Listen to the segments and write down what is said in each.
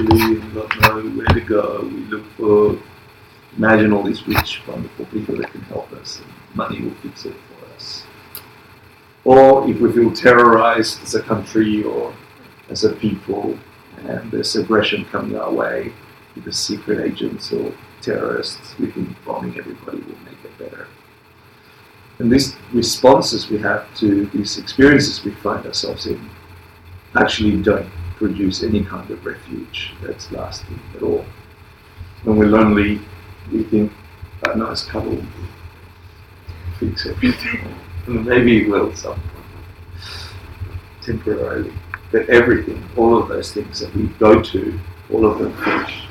spiritually and not know where to go. We look for, imagine all these rich, wonderful people that can help us, and money will fix it for us. Or if we feel terrorized as a country or as a people, and there's aggression coming our way, either secret agents or terrorists, we think bombing everybody will make it better. And these responses we have to these experiences we find ourselves in actually don't produce any kind of refuge that's lasting at all. When we're lonely, we think a nice cuddle will fix everything. And maybe it will some temporarily. But everything, all of those things that we go to, all of them finish.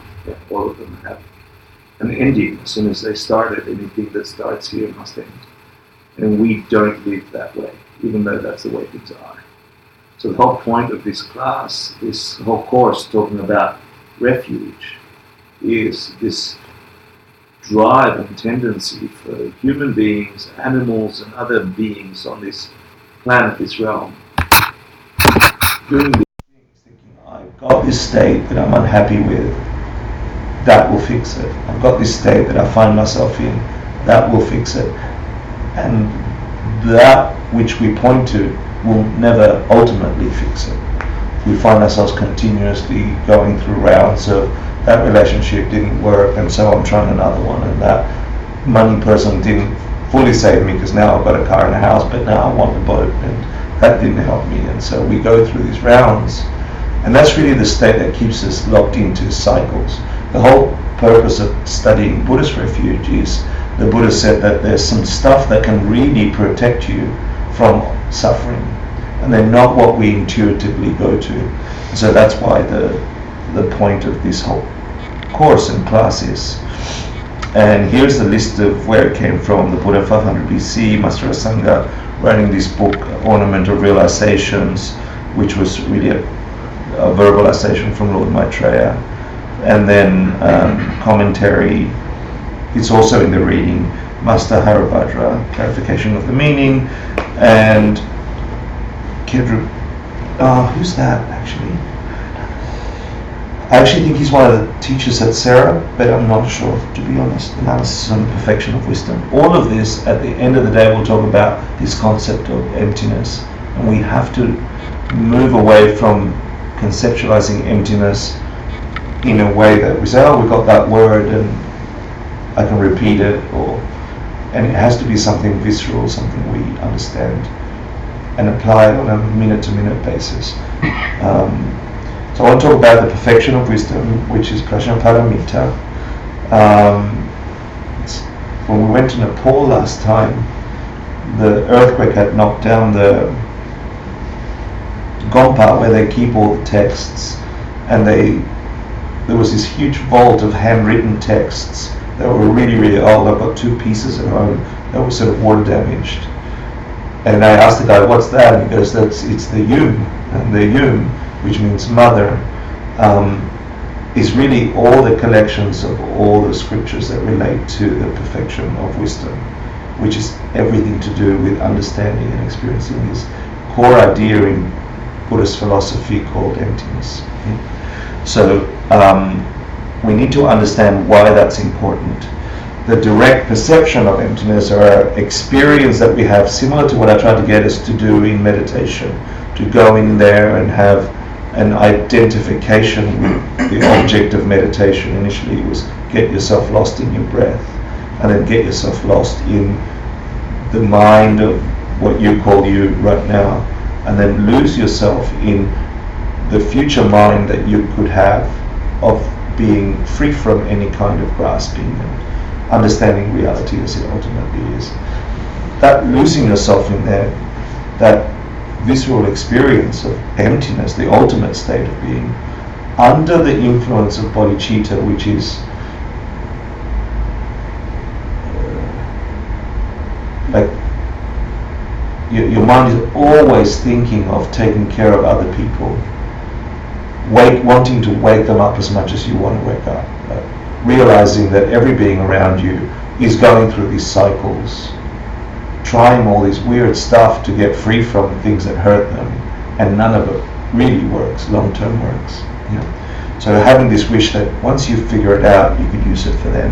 All of them have an ending. As soon as they started, anything that starts here must end. And we don't live that way, even though that's the way things are. So the whole point of this class, this whole course talking about refuge, is this drive and tendency for human beings, animals and other beings on this planet, this realm, doing these things, thinking, I've got this state that I'm unhappy with, that will fix it. I've got this state that I find myself in, that will fix it. And that which we point to will never ultimately fix it. We find ourselves continuously going through rounds of that relationship didn't work, and so I'm trying another one, and that money person didn't fully save me because now I've got a car and a house, but now I want a boat, and that didn't help me. And so we go through these rounds, and that's really the state that keeps us locked into cycles. The whole purpose of studying Buddhist refuge is, the Buddha said that there's some stuff that can really protect you from suffering, and they're not what we intuitively go to. So that's why the point of this whole course and class is. And here's the list of where it came from. The Buddha, 500 BC, Master Asanga writing this book, Ornament of Realizations, which was really a verbalization from Lord Maitreya. And then commentary, it's also in the reading, Master Haribhadra, clarification of the meaning, and Kedru, who's that actually? I actually think he's one of the teachers at Sarah, but I'm not sure, to be honest. Analysis on the Perfection of Wisdom. All of this, at the end of the day, we'll talk about this concept of emptiness. And we have to move away from conceptualizing emptiness in a way that we say, oh, we got that word and I can repeat it, and it has to be something visceral, something we understand and apply on a minute-to-minute basis. So I want to talk about the Perfection of Wisdom, which is Prajnaparamita. When we went to Nepal last time, the earthquake had knocked down the Gompa where they keep all the texts, and there was this huge vault of handwritten texts that were really, really old. I've got 2 pieces at home that were sort of water damaged. And I asked the guy, what's that? And he goes, it's the Yum. And the Yum, which means mother, is really all the collections of all the scriptures that relate to the perfection of wisdom, which is everything to do with understanding and experiencing this core idea in Buddhist philosophy called emptiness. So we need to understand why that's important. The direct perception of emptiness, or our experience that we have, similar to what I try to get us to do in meditation, to go in there and have an identification with the object of meditation. Initially it was get yourself lost in your breath, and then get yourself lost in the mind of what you call you right now, and then lose yourself in the future mind that you could have of being free from any kind of grasping and understanding reality as it ultimately is. That losing yourself in there, that visceral experience of emptiness, the ultimate state of being, under the influence of bodhicitta, which is like your mind is always thinking of taking care of other people, wanting to wake them up as much as you want to wake up, realizing that every being around you is going through these cycles, trying all this weird stuff to get free from things that hurt them, and none of it really works, long-term works. So having this wish that once you figure it out, you could use it for them.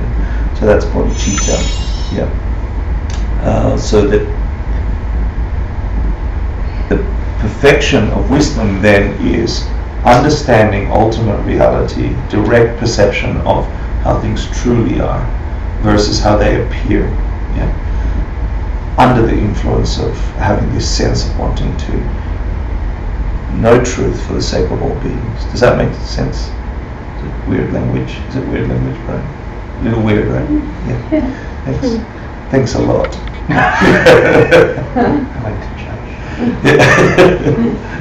So that's bodhicitta. Yeah. So that the perfection of wisdom then is understanding ultimate reality, direct perception of how things truly are versus how they appear. Yeah. Under the influence of having this sense of wanting to know truth for the sake of all beings. Does that make sense? Is it weird language? Is it weird language, Brian? A little weird, right? Yeah. Thanks. Thanks a lot. I like to judge.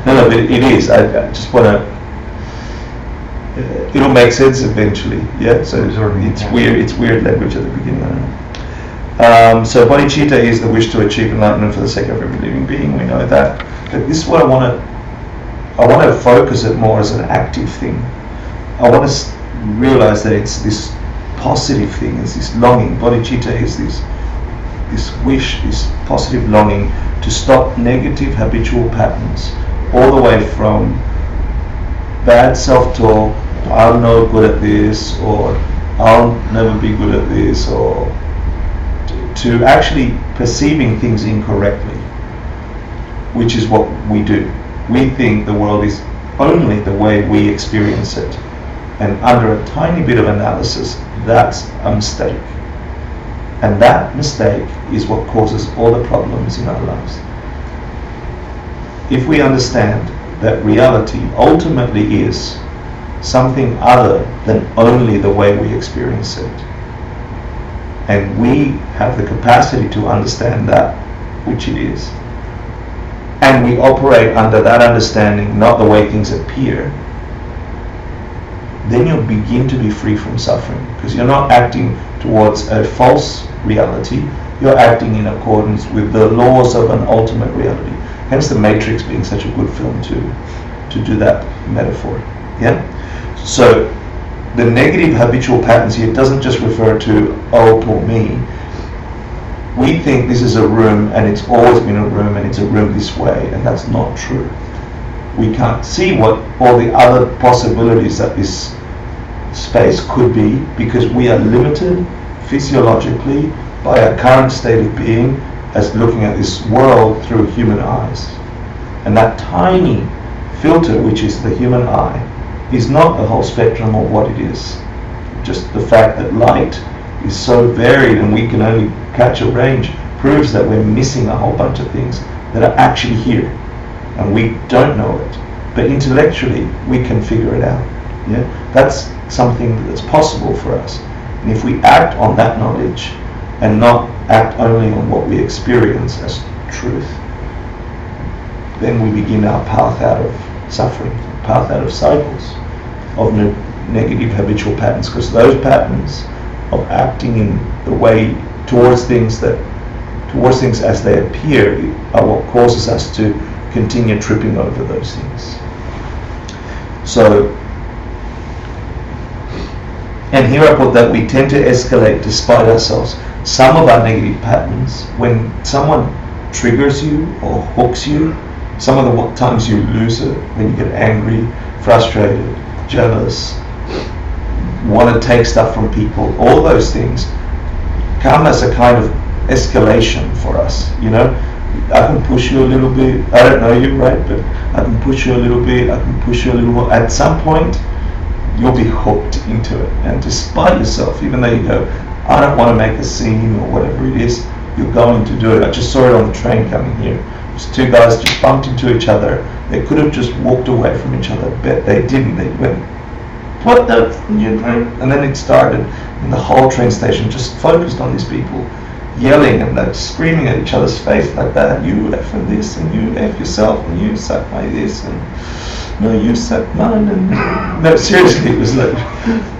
No, but it is. I just want to. It'll make sense eventually. Yeah. So it's weird. It's weird language at the beginning. I don't know. So bodhicitta is the wish to achieve enlightenment for the sake of every living being. We know that. But this is what I want to focus it more as an active thing. I want to realize that it's this positive thing. It's this longing. Bodhicitta is this wish, this positive longing to stop negative habitual patterns, all the way from bad self-talk, I'm not good at this, or I'll never be good at this, or to actually perceiving things incorrectly, which is what we do. We think the world is only the way we experience it, and under a tiny bit of analysis, that's a mistake. And that mistake is what causes all the problems in our lives. If we understand that reality ultimately is something other than only the way we experience it, and we have the capacity to understand that, which it is, and we operate under that understanding, not the way things appear, then you'll begin to be free from suffering, because you're not acting towards a false reality, you're acting in accordance with the laws of an ultimate reality. Hence the Matrix being such a good film to do that metaphor. Yeah? So the negative habitual patterns here doesn't just refer to, oh, poor me. We think this is a room and it's always been a room and it's a room this way, and that's not true. We can't see what all the other possibilities that this space could be, because we are limited physiologically by our current state of being as looking at this world through human eyes. And that tiny filter, which is the human eye, is not the whole spectrum of what it is. Just the fact that light is so varied and we can only catch a range proves that we're missing a whole bunch of things that are actually here, and we don't know it. But intellectually, we can figure it out. Yeah, that's something that's possible for us. And if we act on that knowledge and not act only on what we experience as truth, then we begin our path out of suffering, path out of cycles of negative habitual patterns, because those patterns of acting in the way towards things as they appear are what causes us to continue tripping over those things. So, and here I put that we tend to escalate despite ourselves. Some of our negative patterns, when someone triggers you or hooks you, some of the times you lose it, when you get angry, frustrated, jealous, want to take stuff from people, all those things come as a kind of escalation for us. You know, I can push you a little bit, I don't know you, right, but I can push you a little bit, I can push you a little more. At some point you'll be hooked into it, and despite yourself, even though you go, I don't want to make a scene or whatever it is, you're going to do it. I just saw it on the train coming here. There's two guys just bumped into each other. They could have just walked away from each other, but they didn't. They went, what the, and then it started, and the whole train station just focused on these people yelling and like screaming at each other's face like that. You F and this, and you F yourself, and you suck my this, and no, you suck mine, and no, seriously, it was like,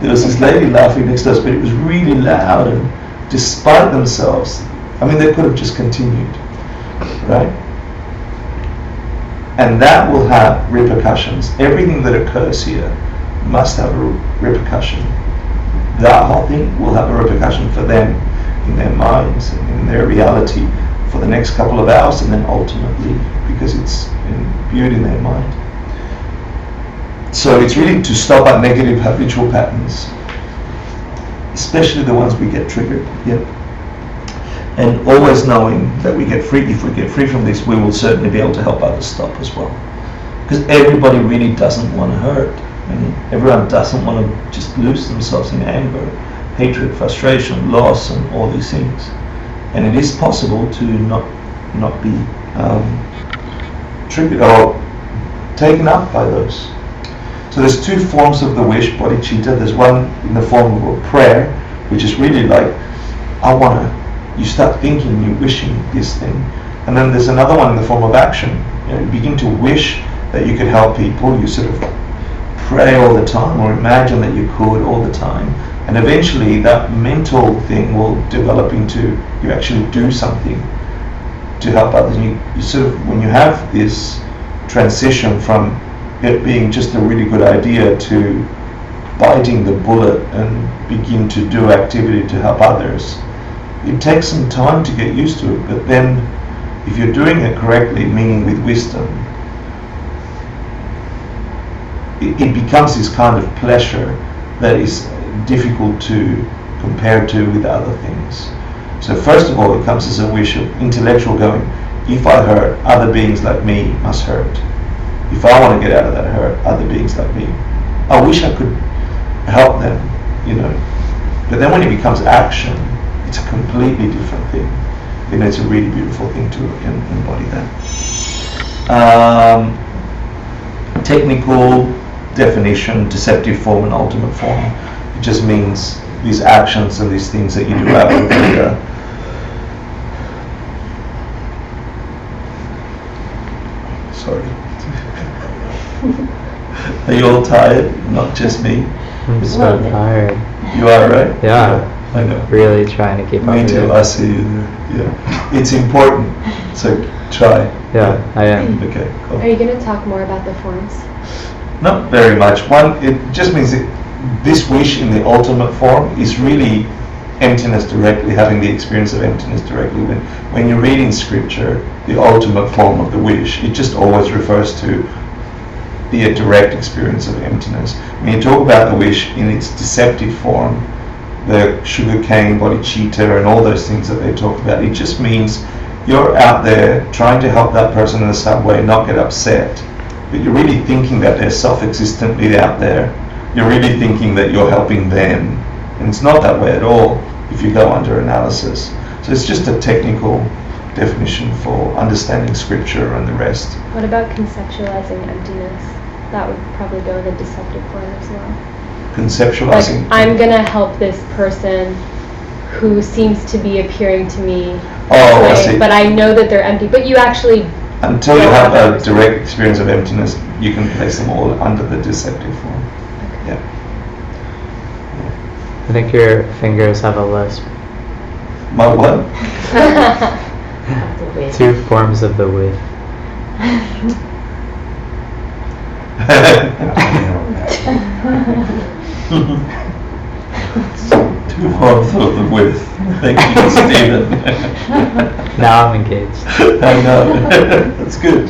there was this lady laughing next to us, but it was really loud, and despite themselves, I mean, they could have just continued, right? And that will have repercussions. Everything that occurs here must have a repercussion. That whole thing will have a repercussion for them in their minds and in their reality for the next couple of hours, and then ultimately, because it's imbued in their mind. So it's really to stop our negative habitual patterns, especially the ones we get triggered. Yeah. And always knowing that we get free. If we get free from this, we will certainly be able to help others stop as well. Because everybody really doesn't want to hurt. I mean, everyone doesn't want to just lose themselves in anger, hatred, frustration, loss, and all these things. And it is possible to not be triggered or taken up by those. So there's two forms of the wish, bodhicitta. There's one in the form of a prayer, which is really like, I want to, you start thinking, you're wishing this thing. And then there's another one in the form of action. You begin to wish that you could help people. You sort of pray all the time or imagine that you could all the time. And eventually that mental thing will develop into you actually do something to help others. You sort of, when you have this transition from it being just a really good idea to biting the bullet and begin to do activity to help others, it takes some time to get used to it. But then if you're doing it correctly, meaning with wisdom, it becomes this kind of pleasure that is difficult to compare to with other things. So first of all, it comes as a wish of intellectual going, if I hurt, other beings like me must hurt. If I want to get out of that hurt, other beings like me, I wish I could help them, you know. But then when it becomes action, it's a completely different thing. You know, it's a really beautiful thing to embody that. Technical definition, deceptive form and ultimate form. It just means these actions and these things that you do out of the sorry. Are you all tired? Not just me? I'm so tired. You are, right? Yeah. I know. Really trying to keep up. Me with too, it. I see you there. Yeah. It's important. So try. Yeah, I am. Okay, cool. Are you going to talk more about the forms? Not very much. One, it just means that this wish in the ultimate form is really emptiness directly, having the experience of emptiness directly. When you're reading scripture, the ultimate form of the wish, it just always refers to the direct experience of emptiness. When you talk about the wish in its deceptive form, the sugarcane, bodhicitta, and all those things that they talk about, it just means you're out there trying to help that person in the subway not get upset, but you're really thinking that they're self-existently out there. You're really thinking that you're helping them, and it's not that way at all if you go under analysis. So it's just a technical definition for understanding scripture and the rest. What about conceptualizing emptiness? That would probably go in the deceptive form as well. Conceptualizing. Like, I'm going to help this person who seems to be appearing to me Oh, I see. but I know that they're empty. But you actually... Until you have a direct experience of emptiness, you can place them all under the deceptive form. Okay. Yeah. I think your fingers have a lisp. My what? Two forms of the width. Two forms of the width. Thank you, Stephen. Now I'm engaged. I know. That's good.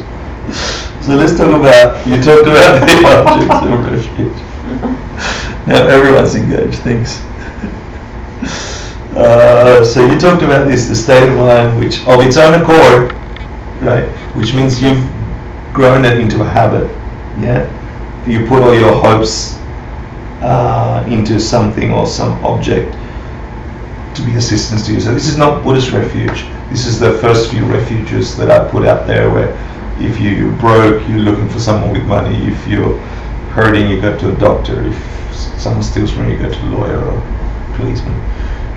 So let's talk about, you talked about the objects of refuge. Now everyone's engaged, thanks. So you talked about this, the state of mind, which of its own accord, right, which means you've grown it into a habit, yeah? You put all your hopes into something or some object to be assistance to you. So this is not Buddhist refuge. This is the first few refuges that I put out there, where if you're broke, you're looking for someone with money. If you're hurting, you go to a doctor. If someone steals from you, you go to a lawyer or policeman.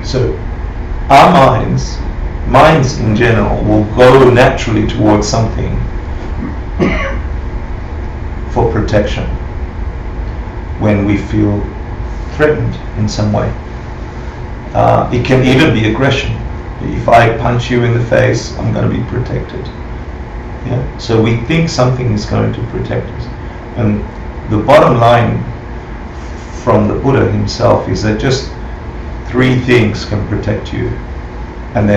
So our minds in general, will go naturally towards something for protection when we feel threatened in some way. It can even be aggression. If I punch you in the face, I'm going to be protected. Yeah? So we think something is going to protect us. And the bottom line from the Buddha himself is that just 3 things can protect you. And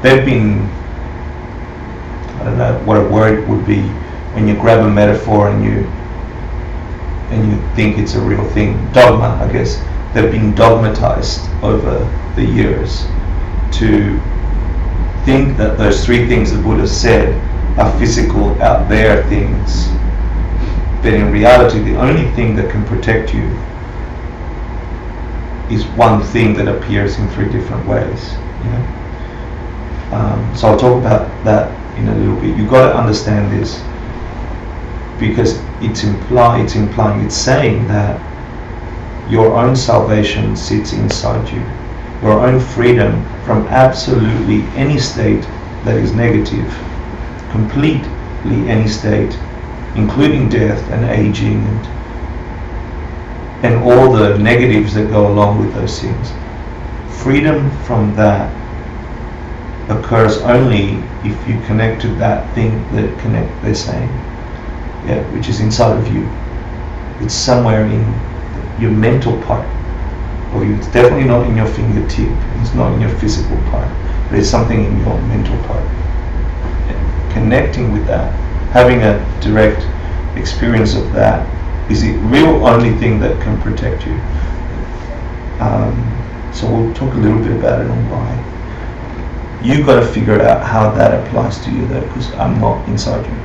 they've been, I don't know what a word would be, when you grab a metaphor and you think it's a real thing. Dogma, I guess. They've been dogmatized over the years to think that those three things the Buddha said are physical, out there things. But in reality, the only thing that can protect you is one thing that appears in three different ways. So I'll talk about that in a little bit. You've got to understand this, because it's saying that your own salvation sits inside you. Your own freedom from absolutely any state that is negative, completely any state, including death and aging and all the negatives that go along with those things. Freedom from that occurs only if you connect to that thing they're saying, which is inside of you. It's somewhere in your mental part of you. It's definitely not in your fingertip. It's not in your physical part, but it's something in your mental part. Connecting with that, having a direct experience of that, is the real only thing that can protect you. So we'll talk a little bit about it and why. You've got to figure out how that applies to you though, because I'm not inside you.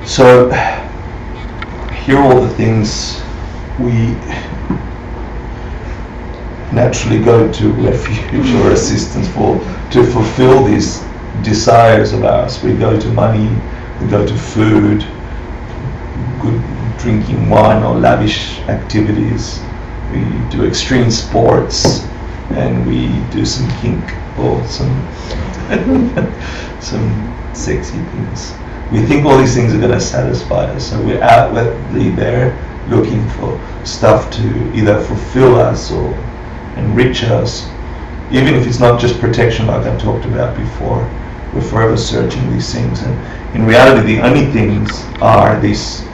So here are all the things we naturally go to refuge or assistance for to fulfill these desires of ours. We go to money, we go to food, good drinking wine or lavish activities, we do extreme sports, and we do some kink or some sexy things. We think all these things are going to satisfy us, so we're outwardly there looking for stuff to either fulfill us or enrich us, even if it's not just protection like I talked about before. We're forever searching these things, and in reality the only things are these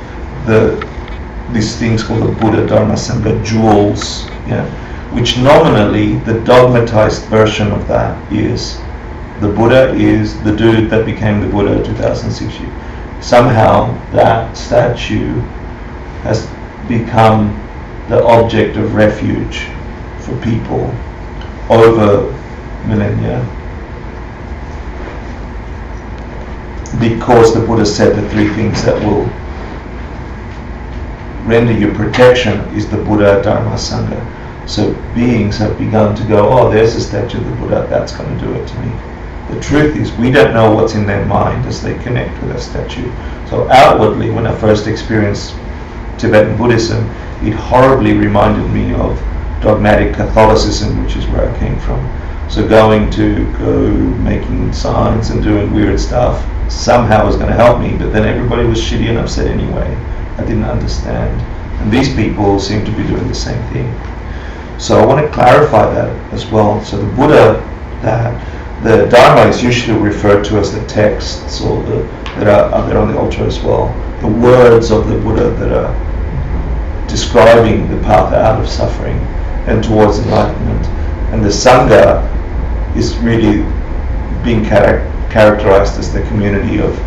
things called the Buddha, Dharma, Sangha, jewels, which nominally the dogmatized version of that is the Buddha is the dude that became the Buddha 2006 years. Somehow that statue has become the object of refuge for people over millennia, because the Buddha said the three things that will render you protection is the Buddha, Dharma, Sangha. So beings have begun to go, oh, there's a statue of the Buddha, that's going to do it to me. The truth is, we don't know what's in their mind as they connect with a statue. So outwardly, when I first experienced Tibetan Buddhism, it horribly reminded me of dogmatic Catholicism, which is where I came from. So making signs and doing weird stuff somehow was going to help me, but then everybody was shitty and upset anyway. I didn't understand. And these people seem to be doing the same thing. So I want to clarify that as well. So the Buddha, the Dharma is usually referred to as the texts or that are there on the altar as well. The words of the Buddha that are describing the path out of suffering and towards enlightenment. And the Sangha is really being characterized as the community of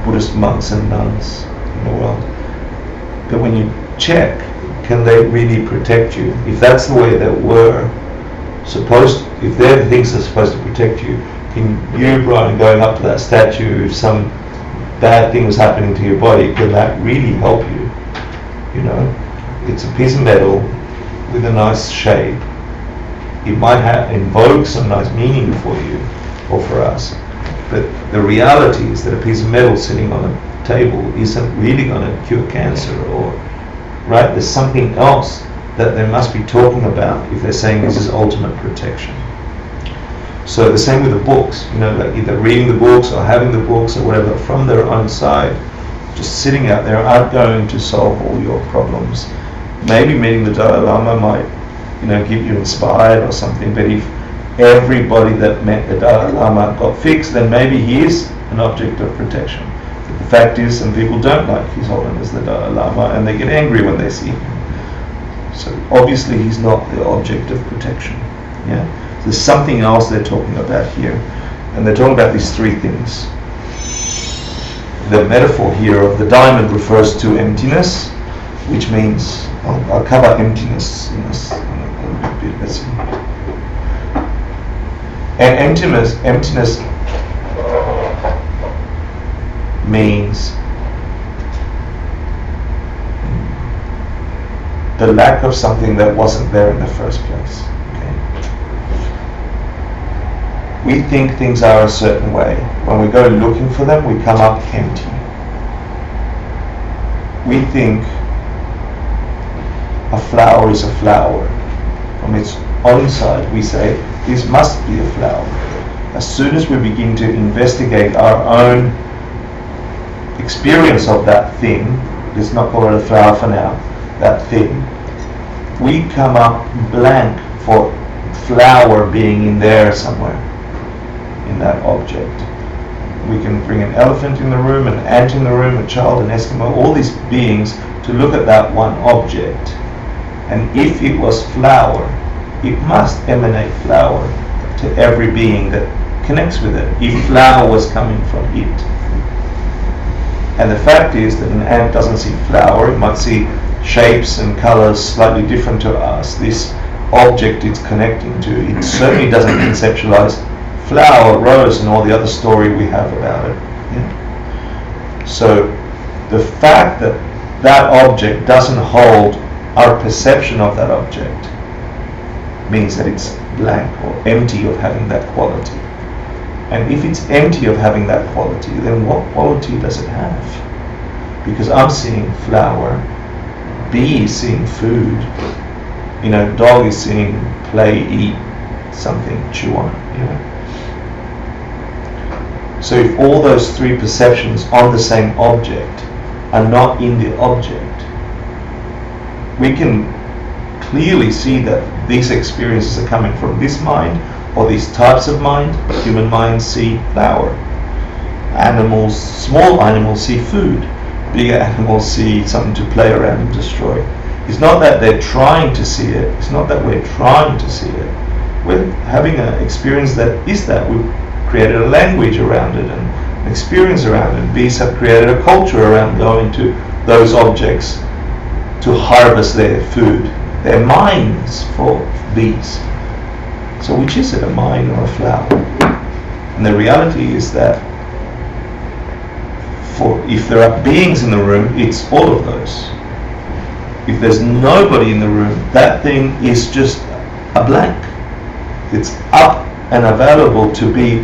Buddhist monks and nuns in the world. But when you check, can they really protect you? If that's the way they were supposed, if they're the things that are supposed to protect you, can you, Brian, going up to that statue, if some bad thing was happening to your body, can that really help you? It's a piece of metal with a nice shape. It might invoke some nice meaning for you or for us, but the reality is that a piece of metal sitting on a table isn't really going to cure cancer, or right? There's something else that they must be talking about if they're saying this is ultimate protection. So the same with the books, like either reading the books or having the books or whatever from their own side, just sitting out there aren't going to solve all your problems. Maybe meeting the Dalai Lama might, get you inspired or something, but if everybody that met the Dalai Lama got fixed, then maybe he is an object of protection. But the fact is, some people don't like His Holiness the Dalai Lama, and they get angry when they see him. So obviously he's not the object of protection. There's something else they're talking about here, and they're talking about these three things. the metaphor here of the diamond refers to emptiness, which means, I'll cover emptiness in this in a bit. Let's see. And emptiness means the lack of something that wasn't there in the first place. Okay? We think things are a certain way. When we go looking for them, we come up empty. We think a flower is a flower. From its own side, we say, this must be a flower. As soon as we begin to investigate our own experience of that thing, let's not call it a flower for now, that thing, we come up blank for flower being in there somewhere, in that object. We can bring an elephant in the room, an ant in the room, a child, an Eskimo, all these beings to look at that one object. And if it was flower, it must emanate flower to every being that connects with it, if flower was coming from it. And the fact is that an ant doesn't see flower, it might see shapes and colors slightly different to us. This object it's connecting to, it certainly doesn't conceptualize flower, rose, and all the other story we have about it. Yeah? So the fact that that object doesn't hold our perception of that object means that it's blank or empty of having that quality. And if it's empty of having that quality, then what quality does it have? Because I'm seeing flower, bee is seeing food, dog is seeing play, eat something, chew on it, So if all those three perceptions on the same object are not in the object, we can clearly see that these experiences are coming from this mind or these types of mind. Human minds see flower. Animals, small animals see food. Bigger animals see something to play around and destroy. It's not that they're trying to see it. It's not that we're trying to see it. We're having an experience that is that. We've created a language around it and an experience around it. Bees have created a culture around going to those objects to harvest their food. They're mines for bees. So which is it, a mine or a flower? And the reality is that if there are beings in the room, it's all of those. If there's nobody in the room, that thing is just a blank. It's up and available to be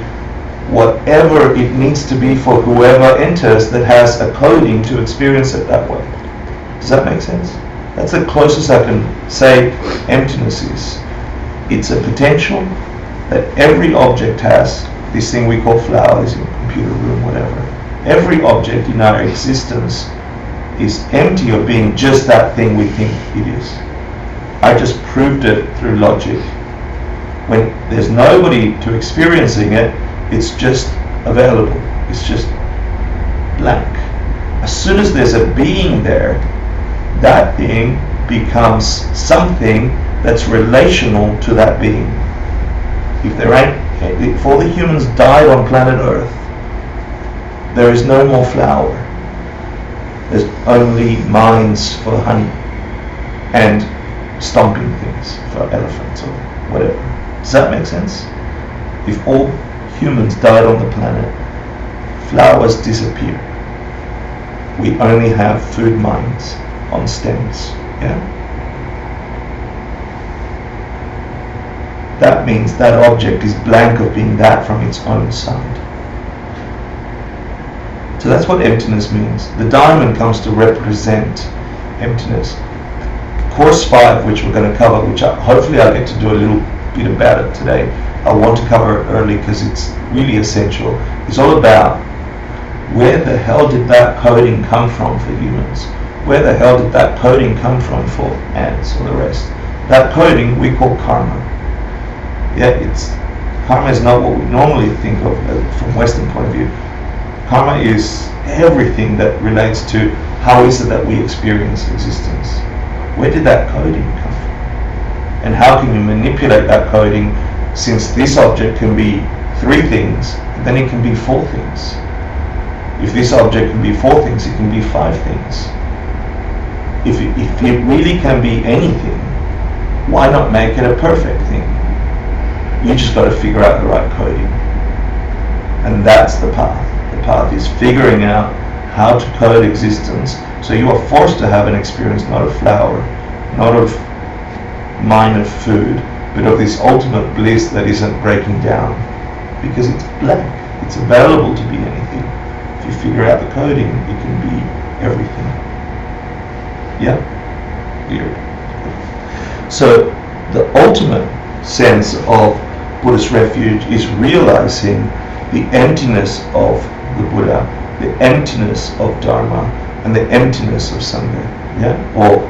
whatever it needs to be for whoever enters that has a coding to experience it that way. Does that make sense? That's the closest I can say emptiness is. It's a potential that every object has, this thing we call flower, this computer room, whatever. Every object in our existence is empty of being just that thing we think it is. I just proved it through logic. When there's nobody to experiencing it, it's just available. It's just blank. As soon as there's a being there, that being becomes something that's relational to that being. If all the humans died on planet Earth, there is no more flower. There's only mines for honey and stomping things for elephants or whatever. Does that make sense? If all humans died on the planet, flowers disappear. We only have food mines on stems. Yeah? That means that object is blank of being that from its own side. So that's what emptiness means. The diamond comes to represent emptiness. Course 5, which we're going to cover, which hopefully I'll get to do a little bit about it today. I want to cover it early because it's really essential. It's all about where the hell did that coding come from for humans? Where the hell did that coding come from for ants or the rest? That coding we call karma. Karma is not what we normally think of from Western point of view. Karma is everything that relates to how is it that we experience existence. Where did that coding come from? And how can you manipulate that coding, since this object can be 3 things, then it can be 4 things. If this object can be 4 things, it can be 5 things. If it really can be anything, why not make it a perfect thing? You just got to figure out the right coding. And that's the path. The path is figuring out how to code existence, so you are forced to have an experience not of flower, not of minor food, but of this ultimate bliss that isn't breaking down, because it's blank. It's available to be anything. If you figure out the coding, it can be everything. Yeah? Weird. So the ultimate sense of Buddhist refuge is realizing the emptiness of the Buddha, the emptiness of Dharma, and the emptiness of Sangha. Yeah? Or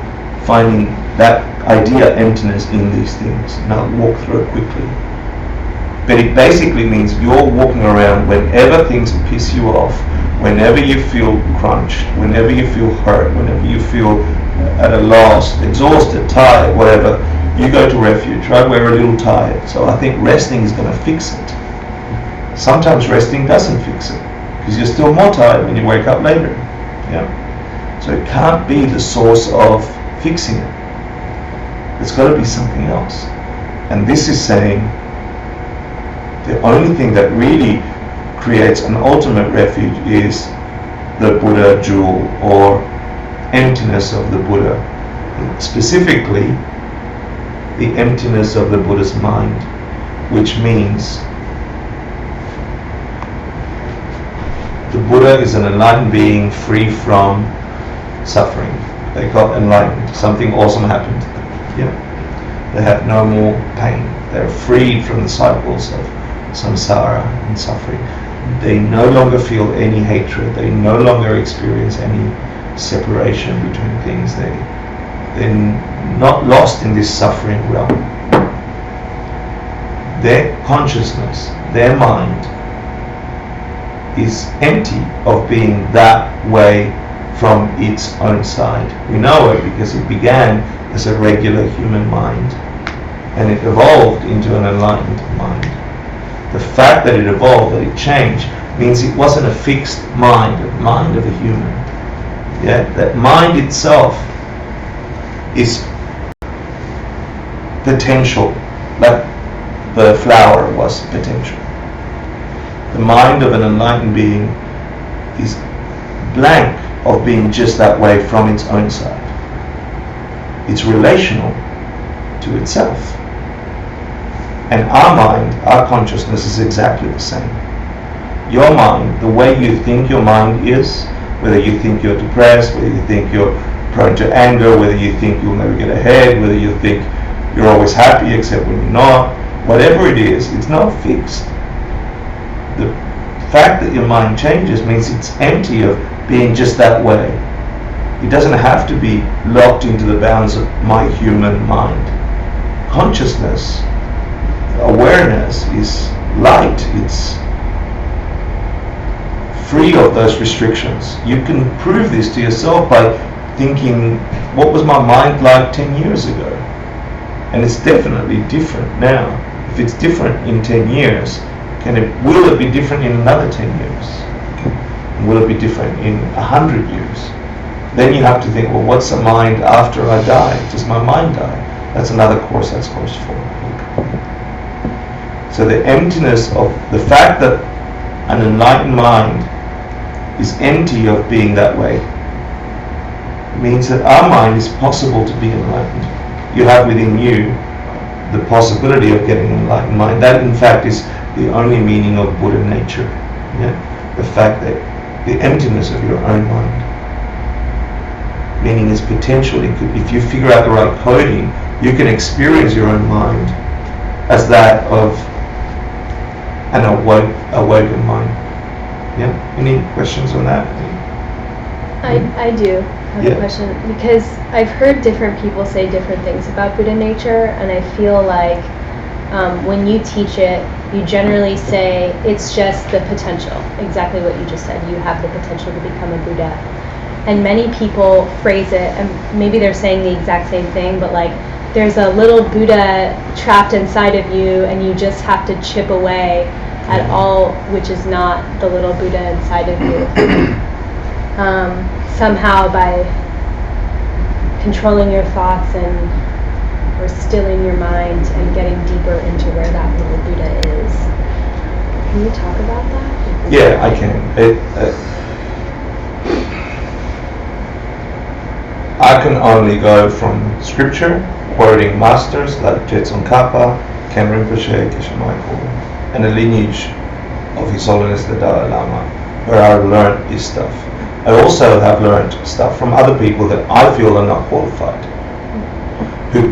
finding that idea emptiness in these things. Now walk through it quickly. But it basically means you're walking around whenever things piss you off, whenever you feel crunched, whenever you feel hurt, whenever you feel at a loss, exhausted, tired, whatever, you go to refuge, right? We're a little tired. So I think resting is going to fix it. Sometimes resting doesn't fix it, because you're still more tired when you wake up later. Yeah. So it can't be the source of fixing it. It's got to be something else. And this is saying the only thing that really creates an ultimate refuge is the Buddha jewel, or emptiness of the Buddha. Specifically, the emptiness of the Buddha's mind, which means the Buddha is an enlightened being free from suffering. They got enlightened. Something awesome happened to them. Yeah. They have no more pain. They're freed from the cycles of samsara and suffering. They no longer feel any hatred. They no longer experience any separation between things. They're not lost in this suffering realm. Their consciousness, their mind, is empty of being that way from its own side. We know it because it began as a regular human mind and it evolved into an enlightened mind. The fact that it evolved, that it changed, means it wasn't a fixed mind, a mind of a human. Yeah, that mind itself is potential, like the flower was potential. The mind of an enlightened being is blank of being just that way from its own side. It's relational to itself. And our mind, our consciousness is exactly the same. Your mind, the way you think your mind is, whether you think you're depressed, whether you think you're prone to anger, whether you think you'll never get ahead, whether you think you're always happy except when you're not, whatever it is, it's not fixed. The fact that your mind changes means it's empty of being just that way. It doesn't have to be locked into the bounds of my human mind. Consciousness, awareness is light. It's free of those restrictions. You can prove this to yourself by thinking, what was my mind like 10 years ago? And it's definitely different now. If it's different in 10 years, will it be different in another 10 years? Will it be different in 100 years? Then you have to think, well, what's the mind after I die? Does my mind die? That's another course, that's course 4. So the emptiness of the fact that an enlightened mind is empty of being that way means that our mind is possible to be enlightened. You have within you the possibility of getting an enlightened mind. That in fact is the only meaning of Buddha nature. Yeah? The fact that the emptiness of your own mind. Meaning its potential. If you figure out the right coding, you can experience your own mind as that of an awoken mind. Yeah? Any questions on that? I do have a question, because I've heard different people say different things about Buddha nature, and I feel like when you teach it, you generally say it's just the potential, exactly what you just said. You have the potential to become a Buddha. And many people phrase it, and maybe they're saying the exact same thing, but like, there's a little Buddha trapped inside of you, and you just have to chip away at all, which is not the little Buddha inside of you. Somehow by controlling your thoughts or stilling your mind and getting deeper into where that little Buddha is. Can you talk about that? Yeah, I can. I can only go from scripture, quoting masters like Jetsun Kappa, Ken Rinpoche, Geshe Michael, and the lineage of His Holiness the Dalai Lama, where I learned this stuff. I also have learned stuff from other people that I feel are not qualified, who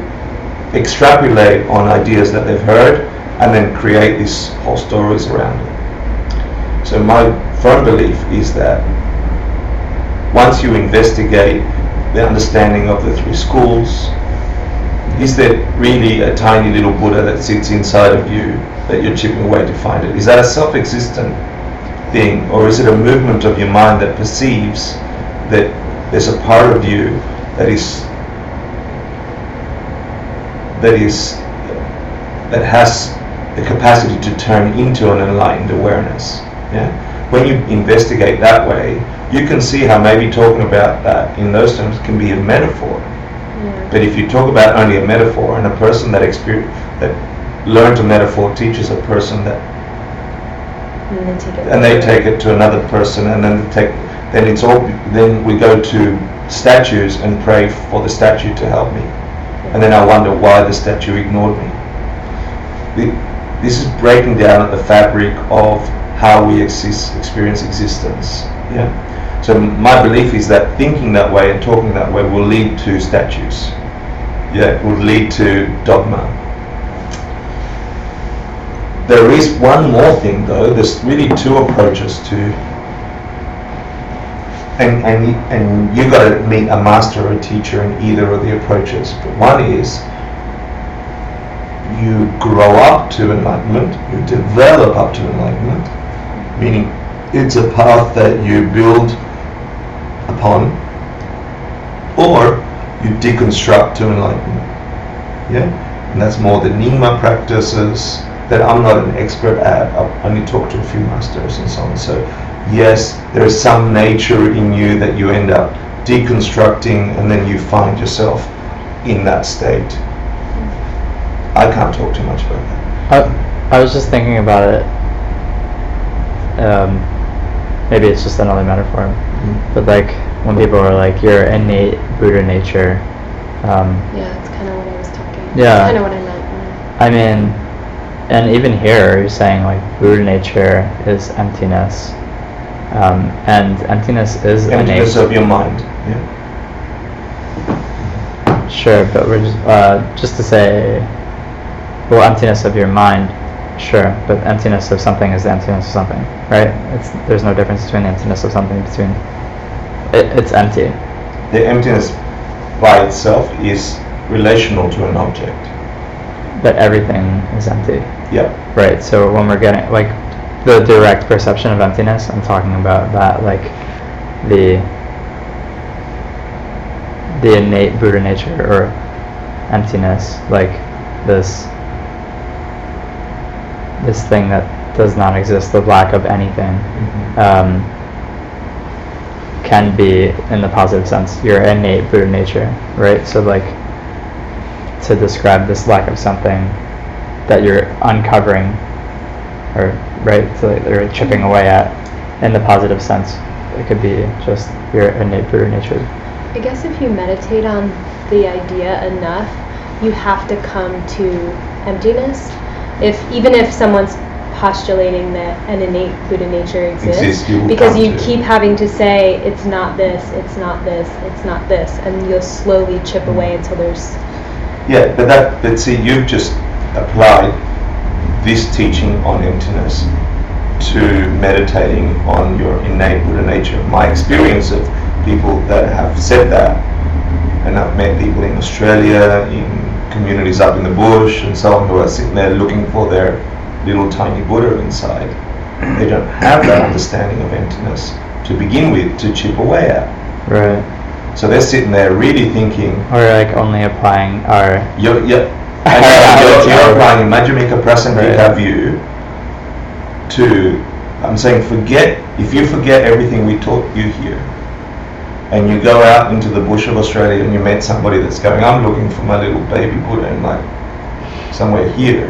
extrapolate on ideas that they've heard and then create these whole stories around it. So my firm belief is that once you investigate the understanding of the three schools, is there really a tiny little Buddha that sits inside of you that you're chipping away to find it? Is that a self-existent thing, or is it a movement of your mind that perceives that there's a part of you that has the capacity to turn into an enlightened awareness? Yeah. When you investigate that way, you can see how maybe talking about that in those terms can be a metaphor. Yeah. But if you talk about only a metaphor, and a person that learned a metaphor teaches a person that, and they take it to another person, and then then we go to statues and pray for the statue to help me, and then I wonder why the statue ignored me. This is breaking down at the fabric of how we experience existence. Yeah. So my belief is that thinking that way and talking that way will lead to statues. Yeah, it will lead to dogma. There is one more thing though. There's really two approaches to, and you got to meet a master or a teacher in either of the approaches. But one is you grow up to enlightenment, you develop up to enlightenment, meaning it's a path that you build upon, or you deconstruct to enlightenment. Yeah, and that's more the Nyingma practices that I'm not an expert at. I've only talked to a few masters and so on. So yes, there is some nature in you that you end up deconstructing, and then you find yourself in that state. I can't talk too much about that. I was just thinking about it. Maybe it's just another metaphor, but like when people are like, your innate Buddha nature. Yeah, that's kind of what I was talking. Yeah. That's kind of what I meant. I mean, and even here you're saying like Buddha nature is emptiness, and emptiness is emptiness of your mind. Yeah. Sure, but we're just to say, well, emptiness of your mind. Sure, but emptiness of something is the emptiness of something, right? There's no difference between the emptiness of something it's empty. The emptiness by itself is relational to an object. But everything is empty. Yeah. Right, so when we're getting, like, the direct perception of emptiness, I'm talking about that, like, the innate Buddha nature, or emptiness, like, this thing that does not exist, the lack of anything, can be, in the positive sense, your innate Buddha nature, right? So like, to describe this lack of something that you're uncovering, or right, so that you're chipping away at, in the positive sense, it could be just your innate Buddha nature. I guess if you meditate on the idea enough, you have to come to emptiness. Even if someone's postulating that an innate Buddha nature exists, because you keep having to say it's not this, it's not this, it's not this, and you'll slowly chip away until there's. Yeah, but see, you've just applied this teaching on emptiness to meditating on your innate Buddha nature. My experience of people that have said that, and I've met people in Australia, in communities up in the bush and so on, who are sitting there looking for their little tiny Buddha inside. They don't have that understanding of emptiness to begin with, to chip away at. Right. So they're sitting there really thinking, or like only applying our you're applying Majjhimika Prasangika view I'm saying if you forget everything we taught you here, and you go out into the bush of Australia and you met somebody that's going, I'm looking for my little baby Buddha in like somewhere here,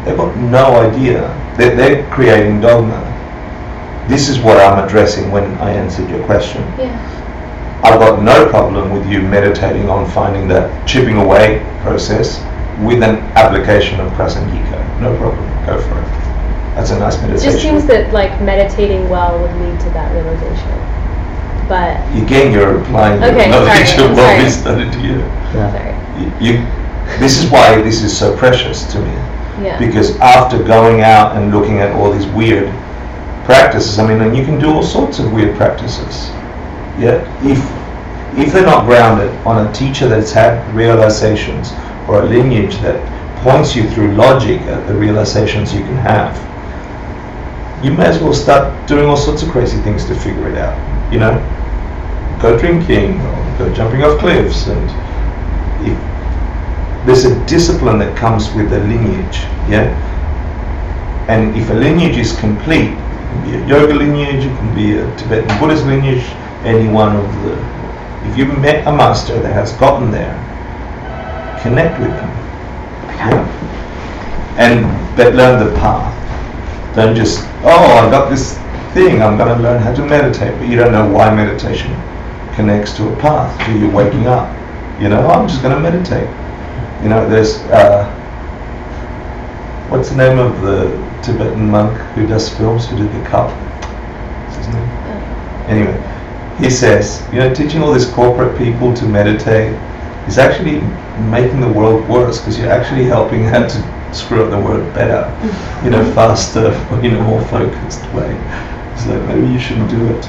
they've got no idea. They're creating dogma. This is what I'm addressing when I answered your question. Yeah. I've got no problem with you meditating on finding that chipping away process with an application of Prasangika. No problem. Go for it. That's a nice It meditation. just seems that like meditating well would lead to that realization. But again, you're applying your knowledge of what we studied here. sorry. This is why this is so precious to me. Yeah. Because after going out and looking at all these weird practices, I mean, and you can do all sorts of weird practices. Yeah. If they're not grounded on a teacher that's had realizations or a lineage that points you through logic at the realizations you can have, you may as well start doing all sorts of crazy things to figure it out. You know, go drinking or go jumping off cliffs, and there's a discipline that comes with the lineage. Yeah. And if a lineage is complete, it can be a yoga lineage, it can be a Tibetan Buddhist lineage, any one of the. If you've met a master that has gotten there, connect with them. Yeah. But learn the path. Don't just, I got this thing, I'm going to learn how to meditate, but you don't know why meditation connects to a path till you're waking up. You know, I'm just going to meditate. You know, there's, what's the name of the Tibetan monk who does films, who did The Cup? What's his name? Anyway, he says, you know, teaching all these corporate people to meditate is actually making the world worse, because you're actually helping them to screw up the world better, you know, faster, or in a more focused way. So maybe you shouldn't do it.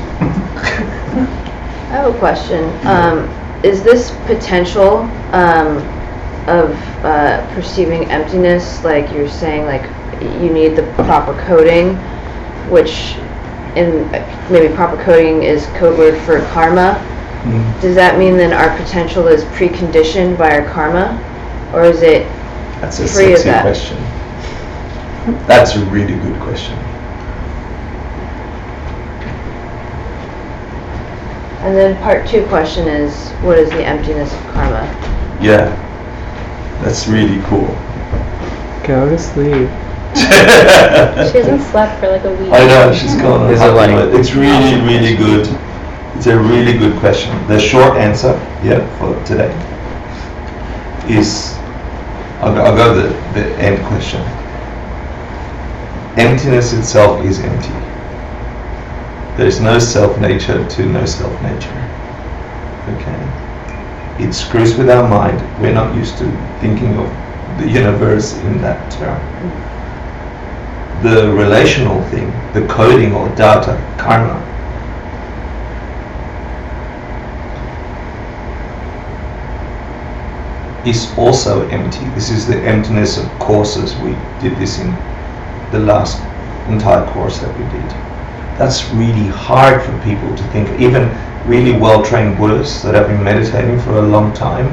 I have a question. Is this potential of perceiving emptiness, like you're saying, like you need the proper coding, which in maybe proper coding is code word for karma? Does that mean then our potential is preconditioned by our karma, or is it That's a free of sexy that? question. That's a really good question. And then part 2 question is, what is the emptiness of karma? Yeah, that's really cool. Go to sleep. She hasn't slept for like a week. I know, she's gone on Is it like- half. It's really, really good. It's a really good question. The short answer, for today, is, I'll go the end question. Emptiness itself is empty. There is no self-nature to no self-nature. Okay? It screws with our mind. We're not used to thinking of the universe in that term. The relational thing, the coding or data, karma, is also empty. This is the emptiness of courses. We did this in the last entire course that we did. That's really hard for people to think. Even really well-trained Buddhists that have been meditating for a long time,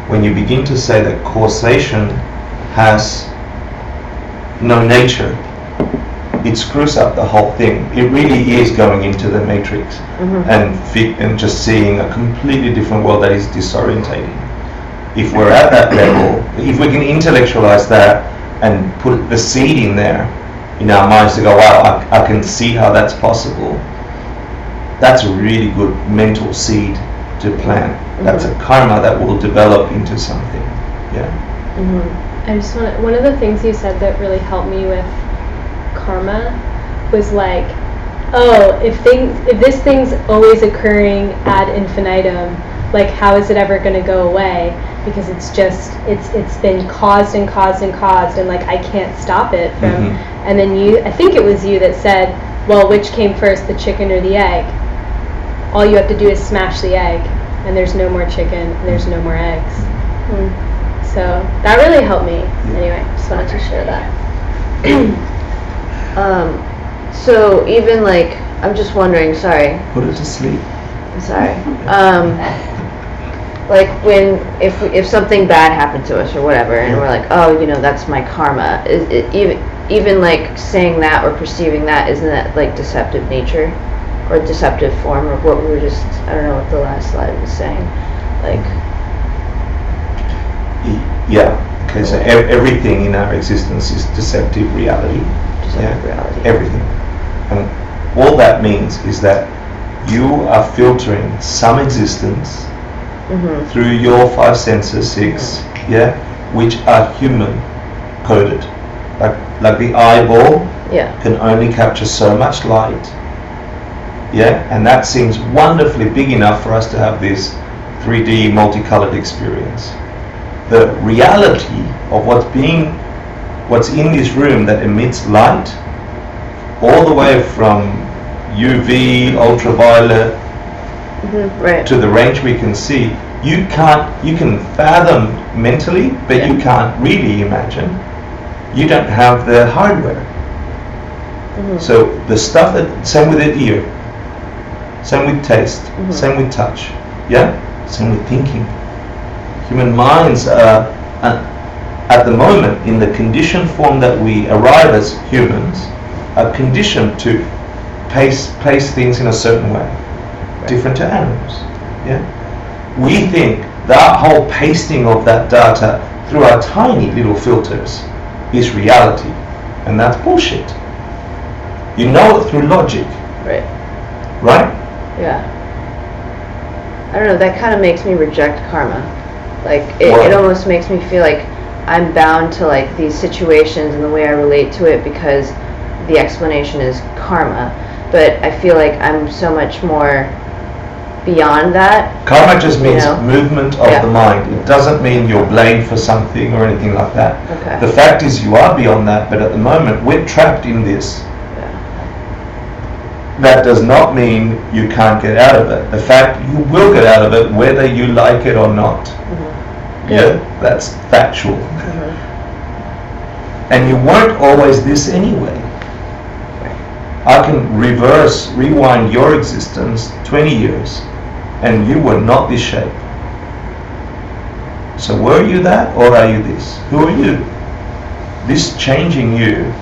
when you begin to say that causation has no nature, it screws up the whole thing. It really is going into the matrix and just seeing a completely different world that is disorientating. If we're at that level, if we can intellectualize that and put the seed in there in our minds to go, wow, I can see how that's possible, that's a really good mental seed to plant. That's a karma that will develop into something. Yeah. I just want one of the things you said that really helped me with karma was like, if this thing's always occurring ad infinitum, like how is it ever going to go away? Because it's been caused and caused and caused, and like I can't stop it from. And then I think it was you that said, well, which came first, the chicken or the egg? All you have to do is smash the egg, and there's no more chicken, and there's no more eggs. So that really helped me. Anyway, just wanted to share that. So even like, I'm just wondering, sorry. Put it to sleep. I'm sorry. Like if something bad happened to us or whatever, and we're like, that's my karma. even like saying that or perceiving that, isn't that like deceptive nature or deceptive form of what we were just, I don't know what the last slide was saying, like. Yeah, okay, so everything in our existence is deceptive reality. Deceptive reality. Everything. And all that means is that you are filtering some existence through your five senses, six, which are human coded. Like the eyeball can only capture so much light. And that seems wonderfully big enough for us to have this 3D multicolored experience. The reality of what's in this room that emits light, all the way from UV, ultraviolet, to the range we can see, you can fathom mentally, but you can't really imagine. You don't have the hardware. So the stuff same with the ear, same with taste, same with touch, same with thinking. Human minds are, at the moment, in the conditioned form that we arrive as humans, are conditioned to place things in a certain way, different to animals. We think that whole pasting of that data through our tiny little filters is reality, and that's bullshit. You know it through logic. Right? Yeah. I don't know, that kind of makes me reject karma. Like, it almost makes me feel like I'm bound to like these situations and the way I relate to it because the explanation is karma. But I feel like I'm so much more beyond that. Karma just means movement of the mind. It doesn't mean you're blamed for something or anything like that. Okay. The fact is you are beyond that, but at the moment we're trapped in this. That does not mean you can't get out of it. The fact you will get out of it whether you like it or not. That's factual. And you weren't always this anyway. I can rewind your existence 20 years and you were not this shape. So were you that or are you this? Who are you? This changing you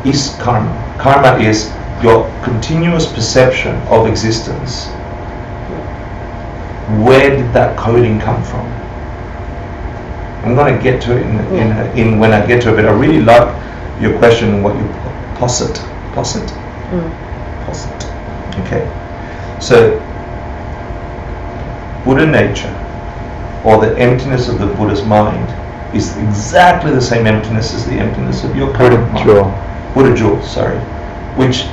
is karma. Karma is your continuous perception of existence. Where did that coding come from? I'm going to get to it in when I get to it, but I really like your question and what you posit. Okay. So Buddha nature, or the emptiness of the Buddha's mind, is exactly the same emptiness as the emptiness of your current mind. Buddha jewel, sorry, which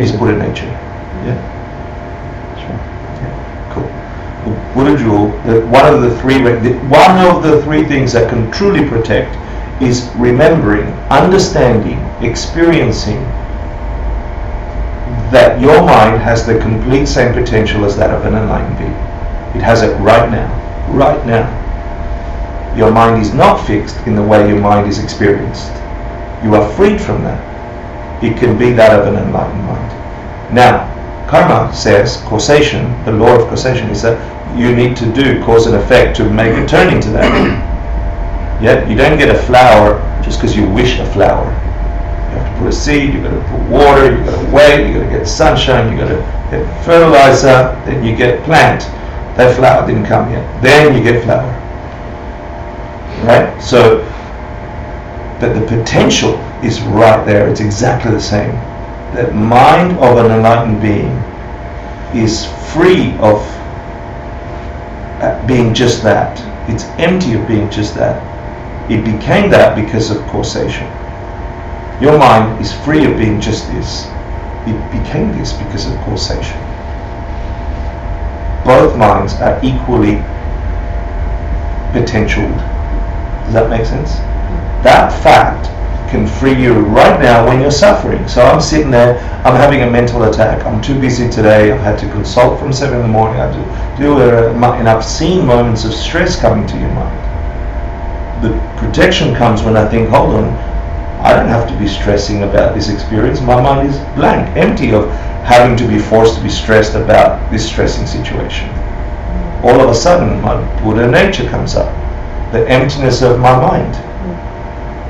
is Buddha nature. Cool. Buddha jewel. One of the three things that can truly protect is remembering, understanding, experiencing that your mind has the complete same potential as that of an enlightened being. It has it right now. Right now. Your mind is not fixed in the way your mind is experienced. You are freed from that. It can be that of an enlightened mind. Now, karma says causation, the law of causation is that you need to do cause and effect to make it turn into that. You don't get a flower just because you wish a flower. You have to put a seed, you've got to put water, you've got to wait, you've got to get sunshine, you've got to get fertilizer, then you get plant. That flower didn't come yet. Then you get flower. Right? So, but the potential is right there. It's exactly the same. The mind of an enlightened being is free of being just that. It's empty of being just that. It became that because of causation. Your mind is free of being just this. It became this because of causation. Both minds are equally potentialed. Does that make sense? That fact can free you right now when you're suffering. So I'm sitting there, I'm having a mental attack. I'm too busy today. I've had to consult from 7 in the morning. I have to do it, and I've seen moments of stress coming to your mind. The protection comes when I think, hold on, I don't have to be stressing about this experience. My mind is blank, empty of having to be forced to be stressed about this stressing situation. All of a sudden, my Buddha nature comes up, the emptiness of my mind.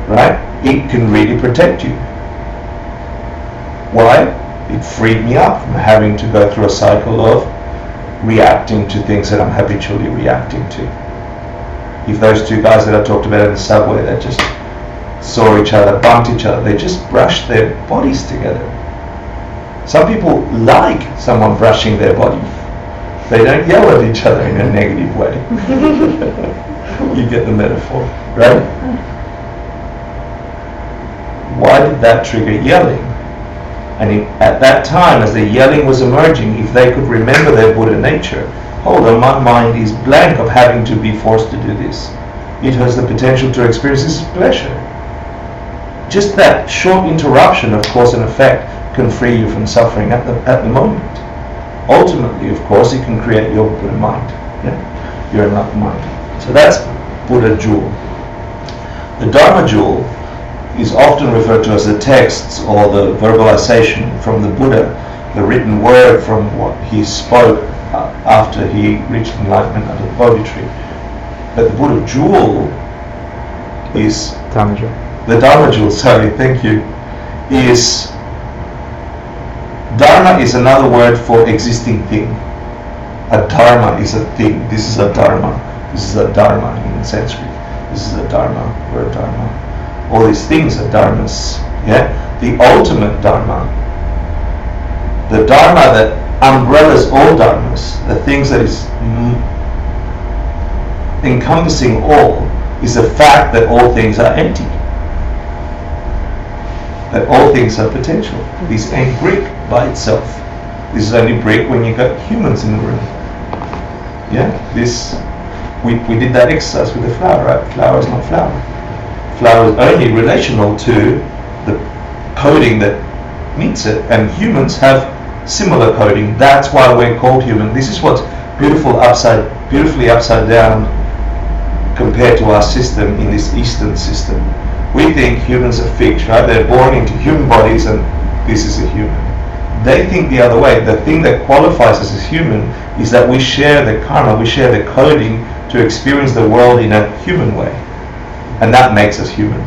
right? It can really protect you. Why? It freed me up from having to go through a cycle of reacting to things that I'm habitually reacting to. If those two guys that I talked about in the subway that just saw each other, bumped each other, they just brushed their bodies together. Some people like someone brushing their body. They don't yell at each other in a negative way. You get the metaphor, right? Why did that trigger yelling? And at that time, as the yelling was emerging, if they could remember their Buddha nature, hold on, my mind is blank of having to be forced to do this. It has the potential to experience this pleasure. Just that short interruption of cause and effect can free you from suffering at the moment. Ultimately, of course, it can create your Buddha mind, your enlightened mind. So that's Buddha jewel. The Dharma jewel is often referred to as the texts or the verbalization from the Buddha, the written word from what he spoke after he reached enlightenment under the Bodhi tree. But the Buddha jewel is Dharma jewel. The Dharma jewel, sorry, thank you, is Dharma is another word for existing thing. A dharma is a thing. This is a dharma. This is a dharma in Sanskrit. This is a dharma, word dharma. All these things are dharmas. Yeah? The ultimate dharma, the dharma that umbrellas all dharmas, the things that is encompassing all, is the fact that all things are empty. That all things are potential. This ain't brick by itself. This is only brick when you got humans in the room. Yeah? This we did that exercise with the flower, right? Flower is not flower. Flower is only relational to the coding that meets it, and humans have similar coding. That's why we're called human. This is what's beautifully upside down compared to our system in this Eastern system. We think humans are fixed, right? They're born into human bodies and this is a human. They think the other way. The thing that qualifies us as human is that we share the karma, we share the coding to experience the world in a human way. And that makes us human.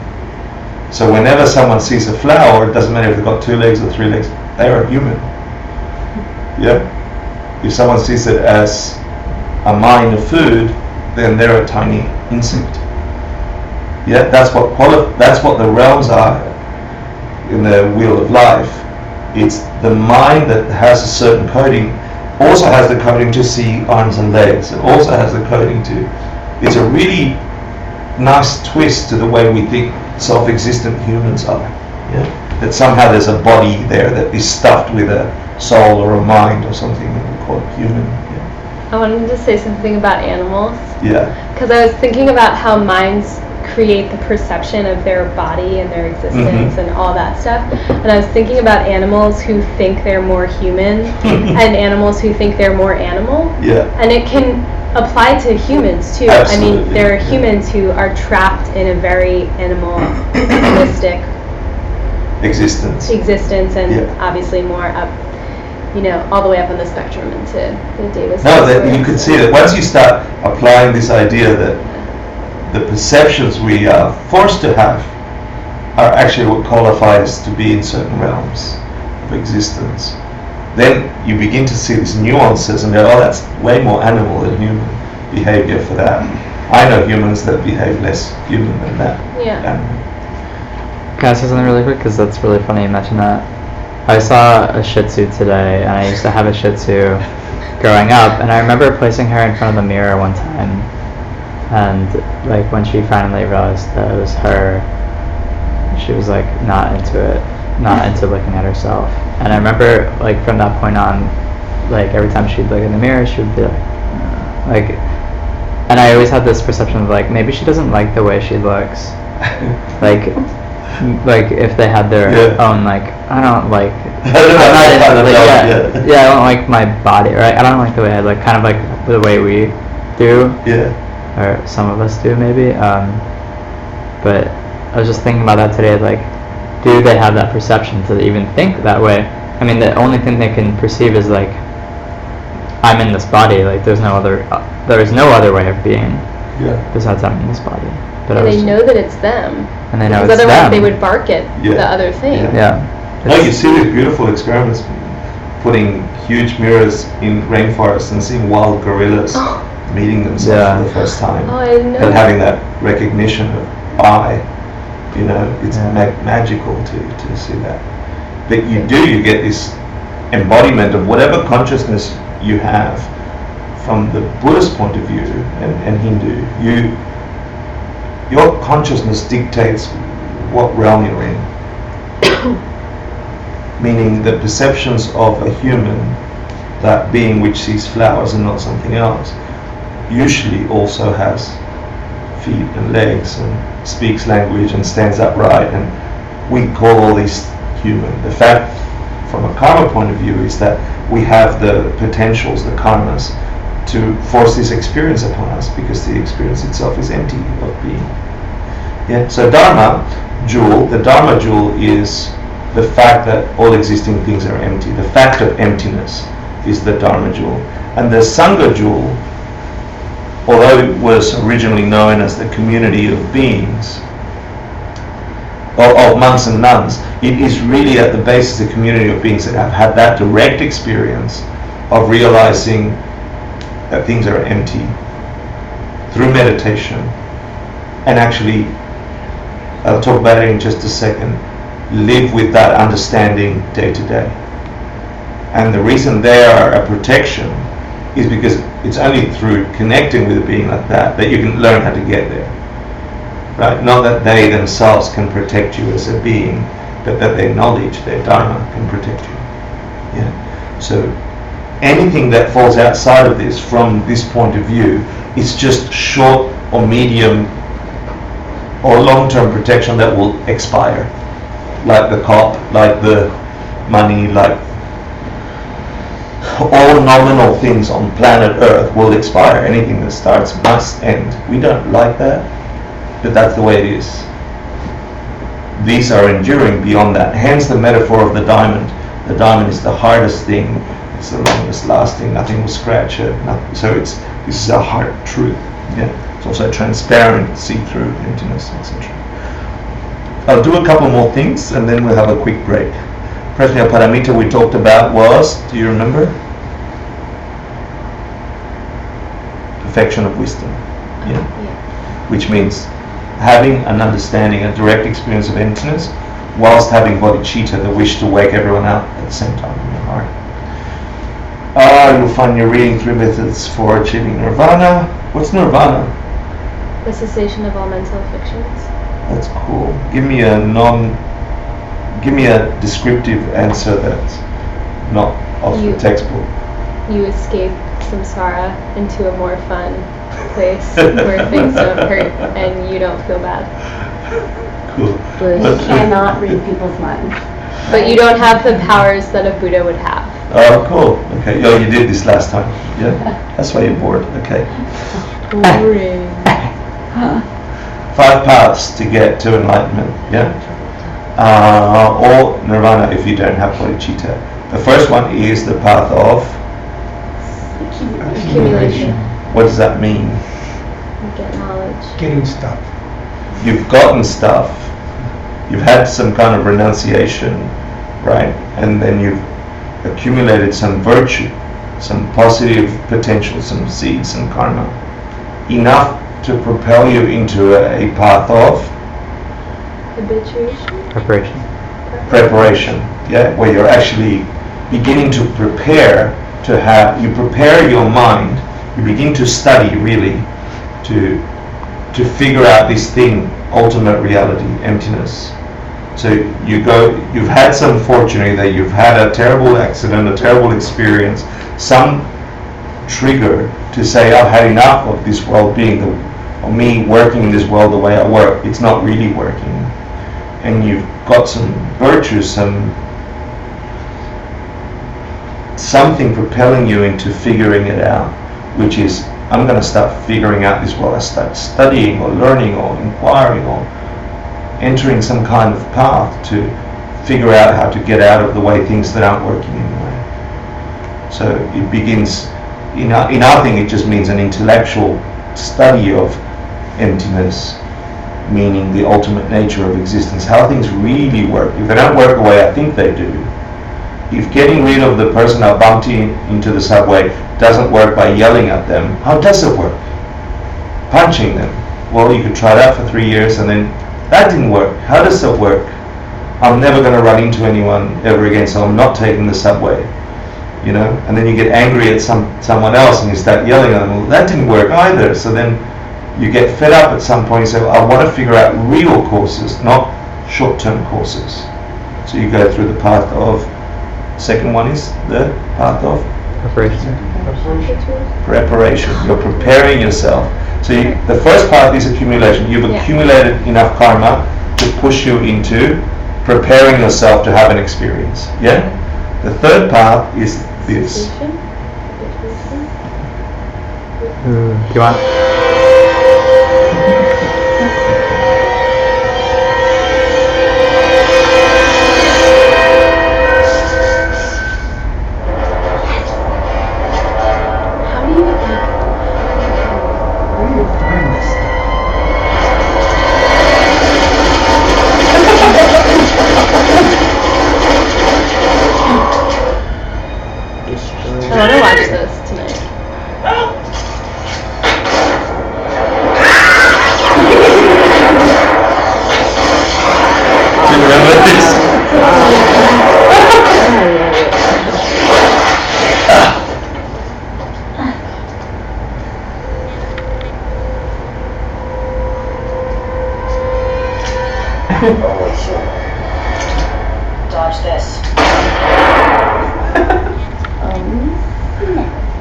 So whenever someone sees a flower, it doesn't matter if they've got 2 legs or 3 legs, they are human. Yeah? If someone sees it as a mine of food, then they're a tiny insect. Yeah, that's what the realms are in the wheel of life. It's the mind that has a certain coding, also has the coding to see arms and legs. It also has the coding to. It's a really nice twist to the way we think self-existent humans are. Yeah, that somehow there's a body there that is stuffed with a soul or a mind or something that we call human. Yeah. I wanted to say something about animals. Yeah. Because I was thinking about how minds create the perception of their body and their existence and all that stuff. And I was thinking about animals who think they're more human and animals who think they're more animal. Yeah. And it can apply to humans too. Absolutely. I mean, there are humans who are trapped in a very animalistic Existence and obviously more up, all the way up on the spectrum into the Davis. No, that you could see that once you start applying this idea that the perceptions we are forced to have are actually what qualify us to be in certain realms of existence, then you begin to see these nuances and go, oh, that's way more animal than human behavior for that. I know humans that behave less human than that. Yeah. Can I say something really quick? Because that's really funny you mentioned that. I saw a Shih Tzu today, and I used to have a Shih Tzu growing up, and I remember placing her in front of the mirror one time, and like when she finally realized that it was her, she was like not into it, not into looking at herself. And I remember like from that point on, like every time she'd look in the mirror, she would be like, and I always had this perception of like maybe she doesn't like the way she looks, like if they had their own like I don't like I'm not into like I don't like my body, right? I don't like the way I look, kind of like the way we do, or some of us do maybe. But I was just thinking about that today, like, do they have that perception to even think that way? I mean, the only thing they can perceive is like I'm in this body, like there is no other way of being. Yeah. besides having this body. But And they know that it's them. and they know Because it's otherwise them. they would bark at Yeah. the other thing. Yeah. Yeah. No, you see these beautiful experiments, putting huge mirrors in rainforests and seeing wild gorillas meeting themselves Yeah. for the first time, Oh, I didn't know. and having that recognition of I. You know, it's Yeah. magical to see that. But you get this embodiment of whatever consciousness you have. From the Buddhist point of view and Hindu, your consciousness dictates what realm you're in. Meaning the perceptions of a human, that being which sees flowers and not something else, usually also has feet and legs and speaks language and stands upright, and we call all these human. The fact from a karma point of view is that we have the potentials, the karmas, to force this experience upon us, because the experience itself is empty of being. Yeah. So Dharma jewel, the Dharma jewel is the fact that all existing things are empty. The fact of emptiness is the Dharma jewel. And the Sangha jewel, although it was originally known as the community of beings, of monks and nuns, it is really at the basis a community of beings that have had that direct experience of realizing that things are empty through meditation, and actually, I'll talk about it in just a second, live with that understanding day to day. And the reason they are a protection is because it's only through connecting with a being like that that you can learn how to get there. Right? Not that they themselves can protect you as a being, but that their knowledge, their dharma, can protect you. Yeah. So anything that falls outside of this, from this point of view, is just short or medium or long-term protection that will expire. Like the cop, like the money, like all nominal things on planet Earth will expire. Anything that starts must end. We don't like that, but that's the way it is. These are enduring beyond that. Hence the metaphor of the diamond. The diamond is the hardest thing. It's the longest lasting. Nothing will scratch it. So this is a hard truth. Yeah. It's also transparent, see-through, emptiness, etc. I'll do a couple more things and then we'll have a quick break. Prajna Paramita we talked about was, do you remember? Perfection of wisdom. Yeah. Which means having an understanding, a direct experience of emptiness, whilst having bodhicitta, the wish to wake everyone up at the same time in your heart. You'll find you're reading 3 methods for achieving nirvana. What's nirvana? The cessation of all mental afflictions. That's cool. Give me a descriptive answer that's not off the textbook. You escape samsara into a more fun place where things don't hurt and you don't feel bad. Cool. You cannot read people's minds. But you don't have the powers that a Buddha would have. Oh, cool. Okay. Oh, you did this last time. Yeah. That's why you're bored. Okay. Boring. 5 paths to get to enlightenment. Yeah. Or nirvana if you don't have bodhicitta. The first one is the path of Accumulation. What does that mean? You get knowledge. Getting stuff. You've gotten stuff. You've had some kind of renunciation, right? And then you've accumulated some virtue, some positive potential, some seeds, some karma, enough to propel you into a path of Habituation. preparation. Yeah, where you're actually beginning to prepare to have. You prepare your mind. You begin to study really to figure out this thing, ultimate reality, emptiness. So you've had some fortune, that you've had a terrible accident, a terrible experience, some trigger to say, I've had enough of this world being or me working in this world the way I work. It's not really working. And you've got some virtues, something propelling you into figuring it out, which is, I'm going to start figuring out this world. I start studying or learning or inquiring or entering some kind of path to figure out how to get out of the way things that aren't working anyway. So it begins, in our thing, it just means an intellectual study of emptiness, meaning the ultimate nature of existence, how things really work. If they don't work the way I think they do, if getting rid of the person I bumped into the subway doesn't work by yelling at them, how does it work? Punching them. Well, you could try that for 3 years and then that didn't work. How does it work? I'm never going to run into anyone ever again, so I'm not taking the subway. You know, and then you get angry at someone else and you start yelling at them. Well, that didn't work either. So then you get fed up at some point and say, well, I want to figure out real courses, not short-term courses. So you go through the path of, second one is the path of preparation. You're preparing yourself. So the first path is accumulation. You've accumulated enough karma to push you into preparing yourself to have an experience. Yeah? The third path is this. Do you want? I want to watch this tonight. Do you remember this? Dodge this.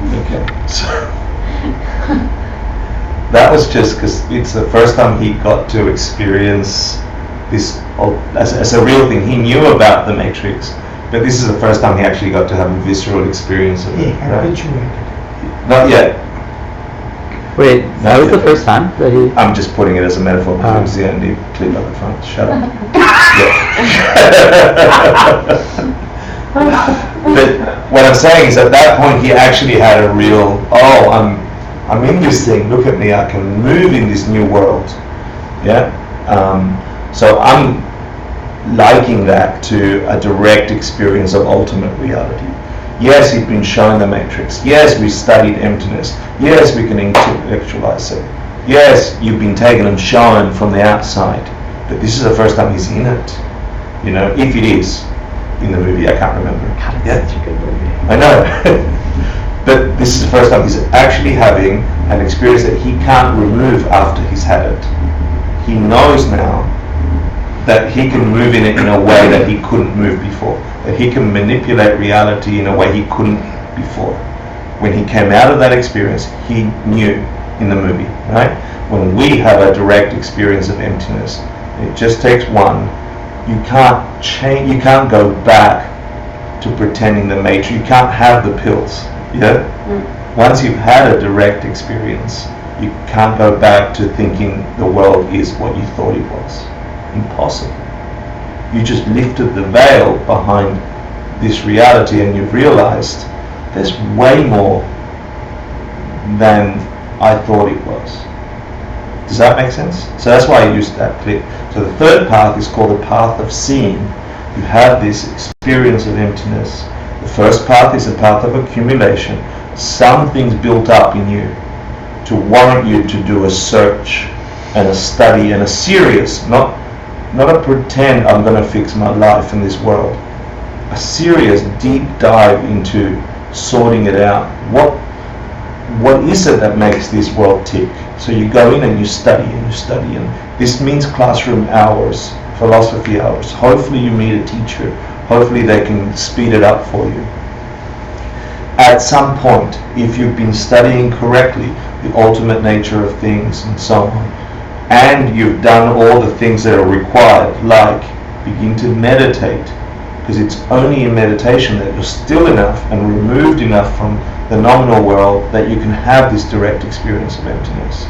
Okay, so that was just because it's the first time he got to experience this as a real thing. He knew about the Matrix, but this is the first time he actually got to have a visceral experience of it. Right? Not yet. Wait, that was the first time that he. I'm just putting it as a metaphor because it was the only clip at the front. Shut up. But what I'm saying is at that point he actually had a real, I'm in this thing, look at me, I can move in this new world. Yeah? So I'm liking that to a direct experience of ultimate reality. Yes, you've been shown the Matrix. Yes, we studied emptiness. Yes, we can intellectualize it. Yes, you've been taken and shown from the outside. But this is the first time he's in it. You know, if it is in the movie, I can't remember. God, it's such a good movie. I know. But this is the first time he's actually having an experience that he can't remove after he's had it. He knows now that he can move in it in a way that he couldn't move before. That he can manipulate reality in a way he couldn't before. When he came out of that experience, he knew in the movie, right? When we have a direct experience of emptiness, it just takes one. You can't change. You can't go back to pretending the Matrix. You can't have the pills. Yeah. Once you've had a direct experience, you can't go back to thinking the world is what you thought it was. Impossible. You just lifted the veil behind this reality, and you've realized there's way more than I thought it was. Does that make sense? So that's why I used that clip. So the third path is called the path of seeing. You have this experience of emptiness. The first path is a path of accumulation. Something's built up in you to warrant you to do a search and a study and a serious, not a pretend I'm going to fix my life in this world. A serious deep dive into sorting it out. What is it that makes this world tick? So you go in and you study and you study, and this means classroom hours, philosophy hours. Hopefully you meet a teacher. Hopefully they can speed it up for you. At some point, if you've been studying correctly the ultimate nature of things and so on, and you've done all the things that are required, like begin to meditate, because it's only in meditation that you're still enough and removed enough from the nominal world that you can have this direct experience of emptiness.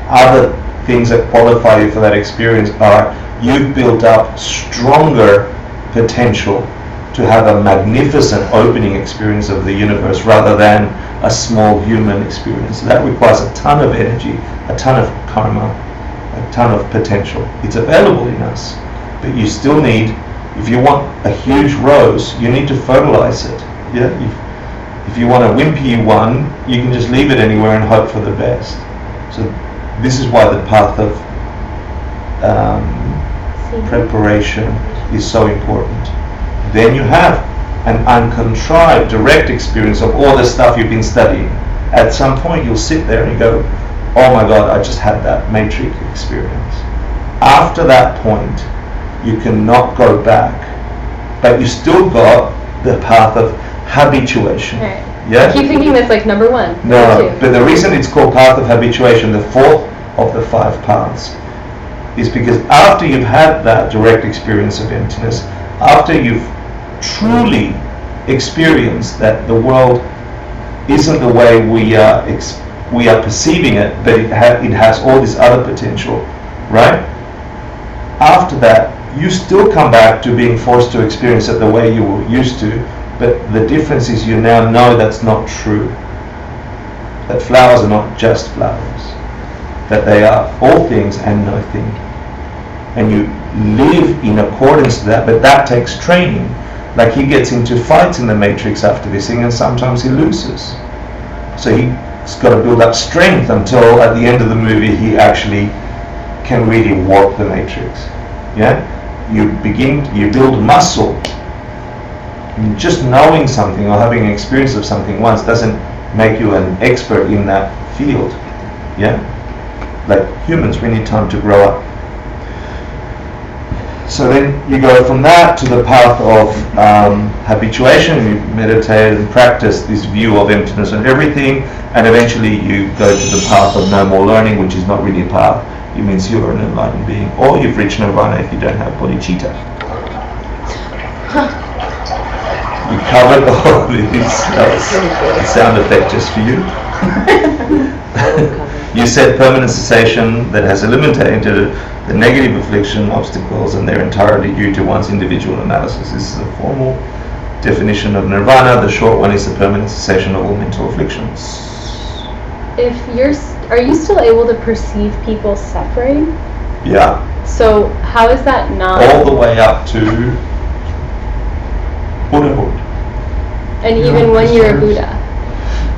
Other things that qualify you for that experience are you've built up stronger potential to have a magnificent opening experience of the universe rather than a small human experience. That requires a ton of energy, a ton of karma, a ton of potential. It's available in us, but you still need, if you want a huge rose, you need to fertilize it. Yeah. If you want a wimpy one, you can just leave it anywhere and hope for the best. So this is why the path of preparation is so important. Then you have an uncontrived, direct experience of all the stuff you've been studying. At some point you'll sit there and you go, oh my God, I just had that matrix experience. After that point, you cannot go back, but you still got the path of habituation. Right. Yeah? I keep thinking that's like number one. No, number two. but the reason it's called path of habituation, the fourth of the 5 paths, is because after you've had that direct experience of emptiness, after you've truly experienced that the world isn't the way we are perceiving it, but it has all this other potential, right? After that, you still come back to being forced to experience it the way you were used to, but the difference is you now know that's not true. That flowers are not just flowers. That they are all things and nothing. And you live in accordance to that, but that takes training. Like he gets into fights in the Matrix after this thing, and sometimes he loses. So he's got to build up strength until at the end of the movie he actually can really walk the Matrix. Yeah? You build muscle. Just knowing something or having an experience of something once doesn't make you an expert in that field. Yeah? Like humans, we need time to grow up. So then you go from that to the path of habituation. You meditate and practice this view of emptiness and everything, and eventually you go to the path of no more learning, which is not really a path. It means you're an enlightened being, or you've reached nirvana if you don't have bodhicitta. We covered all of this. That was a sound effect just for you. You said permanent cessation that has eliminated the negative affliction, obstacles, and they're entirely due to one's individual analysis. This is a formal definition of nirvana. The short one is the permanent cessation of all mental afflictions. Are you still able to perceive people suffering? Yeah. So how is that not? All the way up to Buddhahood. And even when you're a Buddha?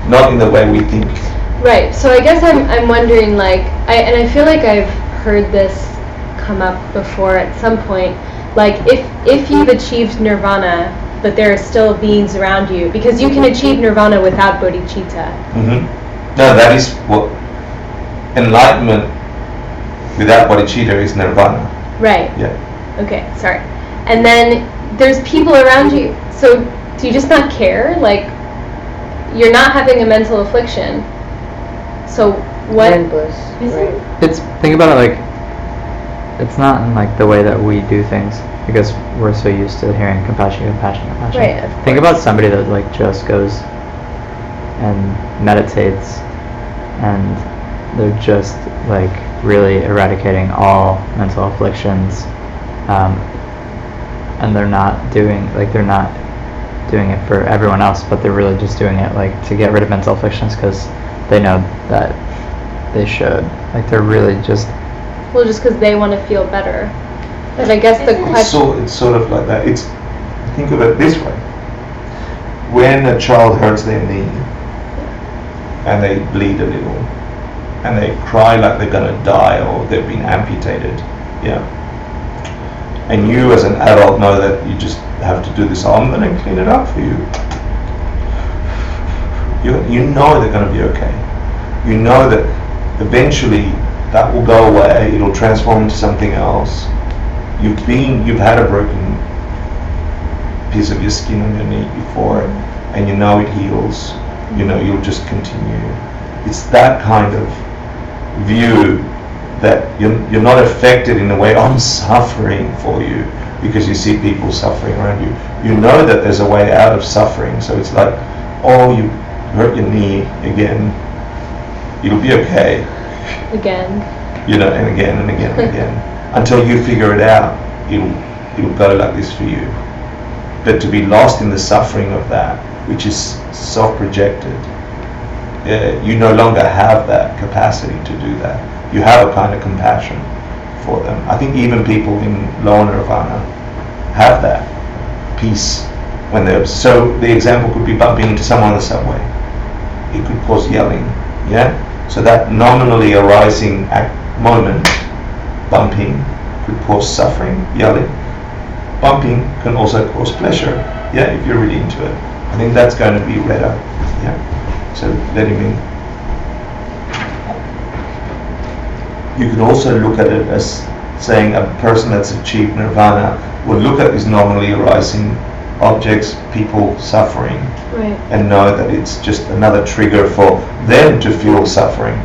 Not in the way we think. Right. So I guess I'm wondering, like, I feel like I've heard this come up before at some point. Like, if you've achieved nirvana, but there are still beings around you, because you can achieve nirvana without bodhicitta. Mm-hmm. No, that is what enlightenment without bodhicitta is nirvana. Right. Yeah. Okay. Sorry. And then there's people around you. So do you just not care? Like, you're not having a mental affliction. So what? Bliss, right. It's, think about it like, it's not in like the way that we do things, because we're so used to hearing compassion. Right, of Think about somebody that like just goes and meditates, and they're just like really eradicating all mental afflictions, and they're not doing it for everyone else, but they're really just doing it like to get rid of mental afflictions because they know that they should. Like they're really just. Well, just because they want to feel better. But I guess the question. So it's sort of like that. Think of it this way. When a child hurts their knee and they bleed a little and they cry like they're going to die or they've been amputated, yeah. And you as an adult know that you just have to do this. I'm going to clean it up for you. You know they're going to be okay. You know that eventually that will go away. It'll transform into something else. You've had a broken piece of your skin on your knee before, and you know it heals. You know you'll just continue. It's that kind of view that you're not affected in the way I'm suffering for you because you see people suffering around you. You know that there's a way out of suffering. So it's like, oh, you hurt your knee again. It'll be okay. Again. You know, and again and again and again. Until you figure it out, it'll go like this for you. But to be lost in the suffering of that, which is self-projected, you no longer have that capacity to do that. You have a kind of compassion for them. I think even people in lower nirvana have that peace when they're. So the example could be bumping into someone on the subway. It could cause yelling. Yeah. So that nominally arising moment, bumping, could cause suffering. Yelling. Bumping can also cause pleasure. Yeah, if you're really into it. I think that's going to be read up. Yeah. So let him in. You could also look at it as saying a person that's achieved nirvana will look at these nominally arising objects, people suffering, Right. and know that it's just another trigger for them to feel suffering.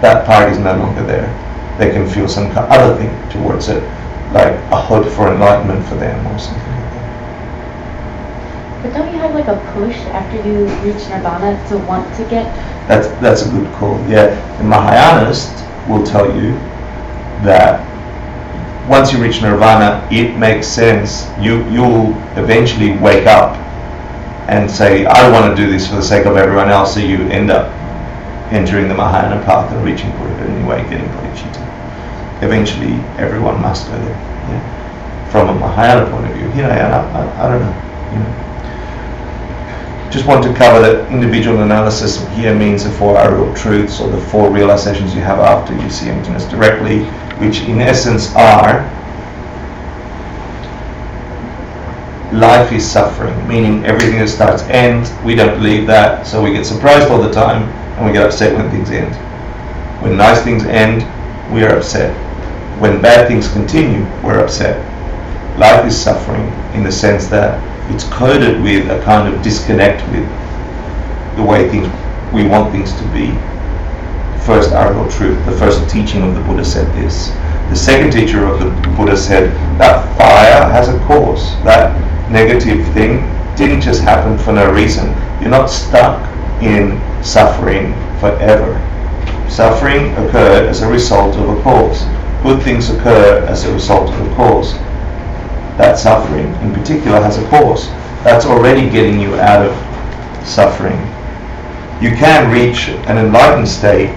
That part is no longer there. They can feel some other thing towards it, like a hope for enlightenment for them or something like that. But don't you have like a push after you reach nirvana to want to get? That's a good call. Yeah, the Mahayanist will tell you that once you reach nirvana, it makes sense. You'll eventually wake up and say, I want to do this for the sake of everyone else. So you end up entering the Mahayana path and reaching Buddha anyway, getting bodhicitta. Eventually, everyone must go there. Yeah. From a Mahayana point of view, and I don't know. Just want to cover that individual analysis here means the 4 arrow truths, or the 4 realizations you have after you see emptiness directly, which in essence are life is suffering, meaning everything that starts ends. We don't believe that, so we get surprised all the time and we get upset when things end. When nice things end, we are upset. When bad things continue, we're upset. Life is suffering in the sense that it's coded with a kind of disconnect with the way we want things to be. First article truth, the first teaching of the Buddha said this. The second teacher of the Buddha said that fire has a cause. That negative thing didn't just happen for no reason. You're not stuck in suffering forever. Suffering occurred as a result of a cause. Good things occur as a result of a cause. That suffering in particular has a cause. That's already getting you out of suffering. You can reach an enlightened state.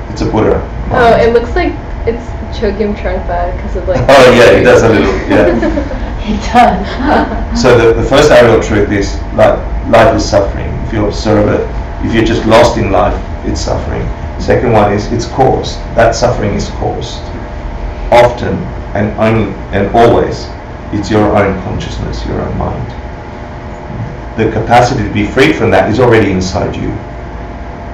It's a Buddha. Oh, it looks like it's Chogyam Trungpa because of like. Oh yeah, it does a little. Yeah. It does. So the first arrow truth is like life is suffering. If you observe it, if you're just lost in life, it's suffering. Second one is it's caused. That suffering is caused. Often and only and always. It's your own consciousness, your own mind. The capacity to be freed from that is already inside you.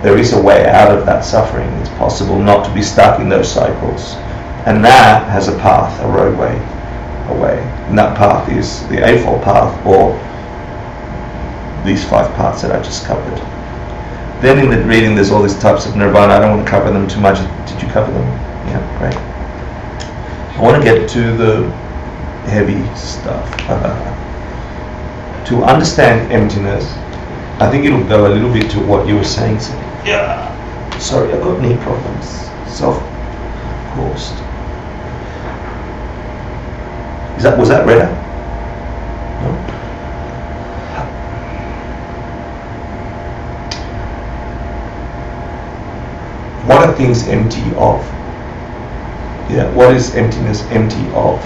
There is a way out of that suffering. It's possible not to be stuck in those cycles. And that has a path, a roadway, a way. And that path is the Eightfold Path, or these 5 paths that I just covered. Then in the reading there's all these types of nirvana. I don't want to cover them too much. Did you cover them? Yeah, great. I want to get to the heavy stuff. To understand emptiness, I think it'll go a little bit to what you were saying. So, yeah. Sorry, I've got knee problems. Self-caused. Was that Retta? No? What are things empty of? Yeah, what is emptiness empty of?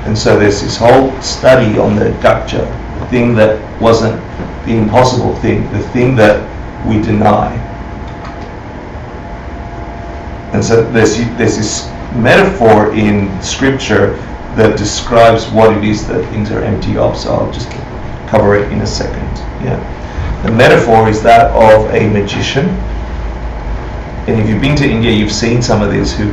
And so there's this whole study on the dukkha, the thing that wasn't the impossible thing, the thing that we deny. And so there's this metaphor in scripture that describes what it is that things are empty of, so I'll just cover it in a second. Yeah. The metaphor is that of a magician. And if you've been to India, you've seen some of these who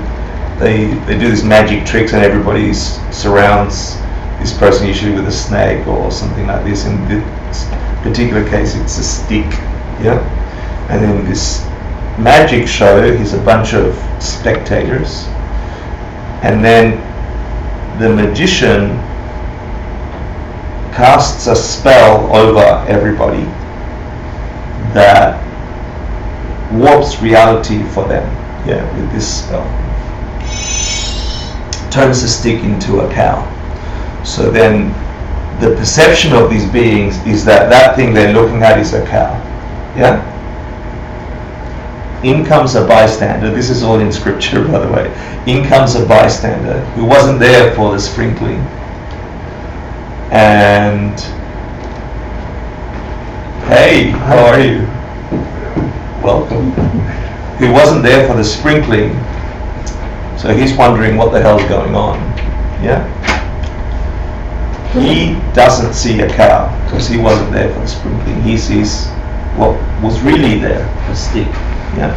they do these magic tricks and everybody surrounds this person usually with a snake or something like this. In this particular case it's a stick, yeah. And in this magic show he's a bunch of spectators, and then the magician casts a spell over everybody that warps reality for them, yeah, with this spell. Turns the stick into a cow. So then the perception of these beings is that that thing they're looking at is a cow. Yeah? in comes a bystander. This is all in scripture, by the way. In comes a bystander who wasn't there for the sprinkling. And, hey, how are you? Welcome. Who wasn't there for the sprinkling. So he's wondering what the hell's going on. Yeah? He doesn't see a cow because he wasn't there for the sprinkling. He sees what was really there, a stick. Yeah.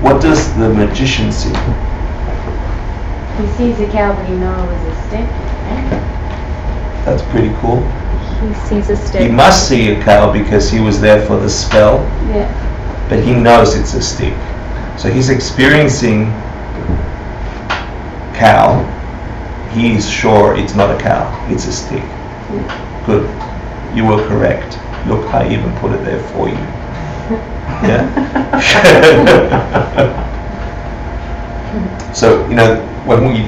What does the magician see? He sees a cow, but he knows it was a stick. Right? That's pretty cool. He sees a stick. He must see a cow because he was there for the spell, Yeah. but he knows it's a stick. So he's experiencing cow. He's sure it's not a cow, it's a stick. Good. You were correct. Look, I even put it there for you. Yeah? So, when we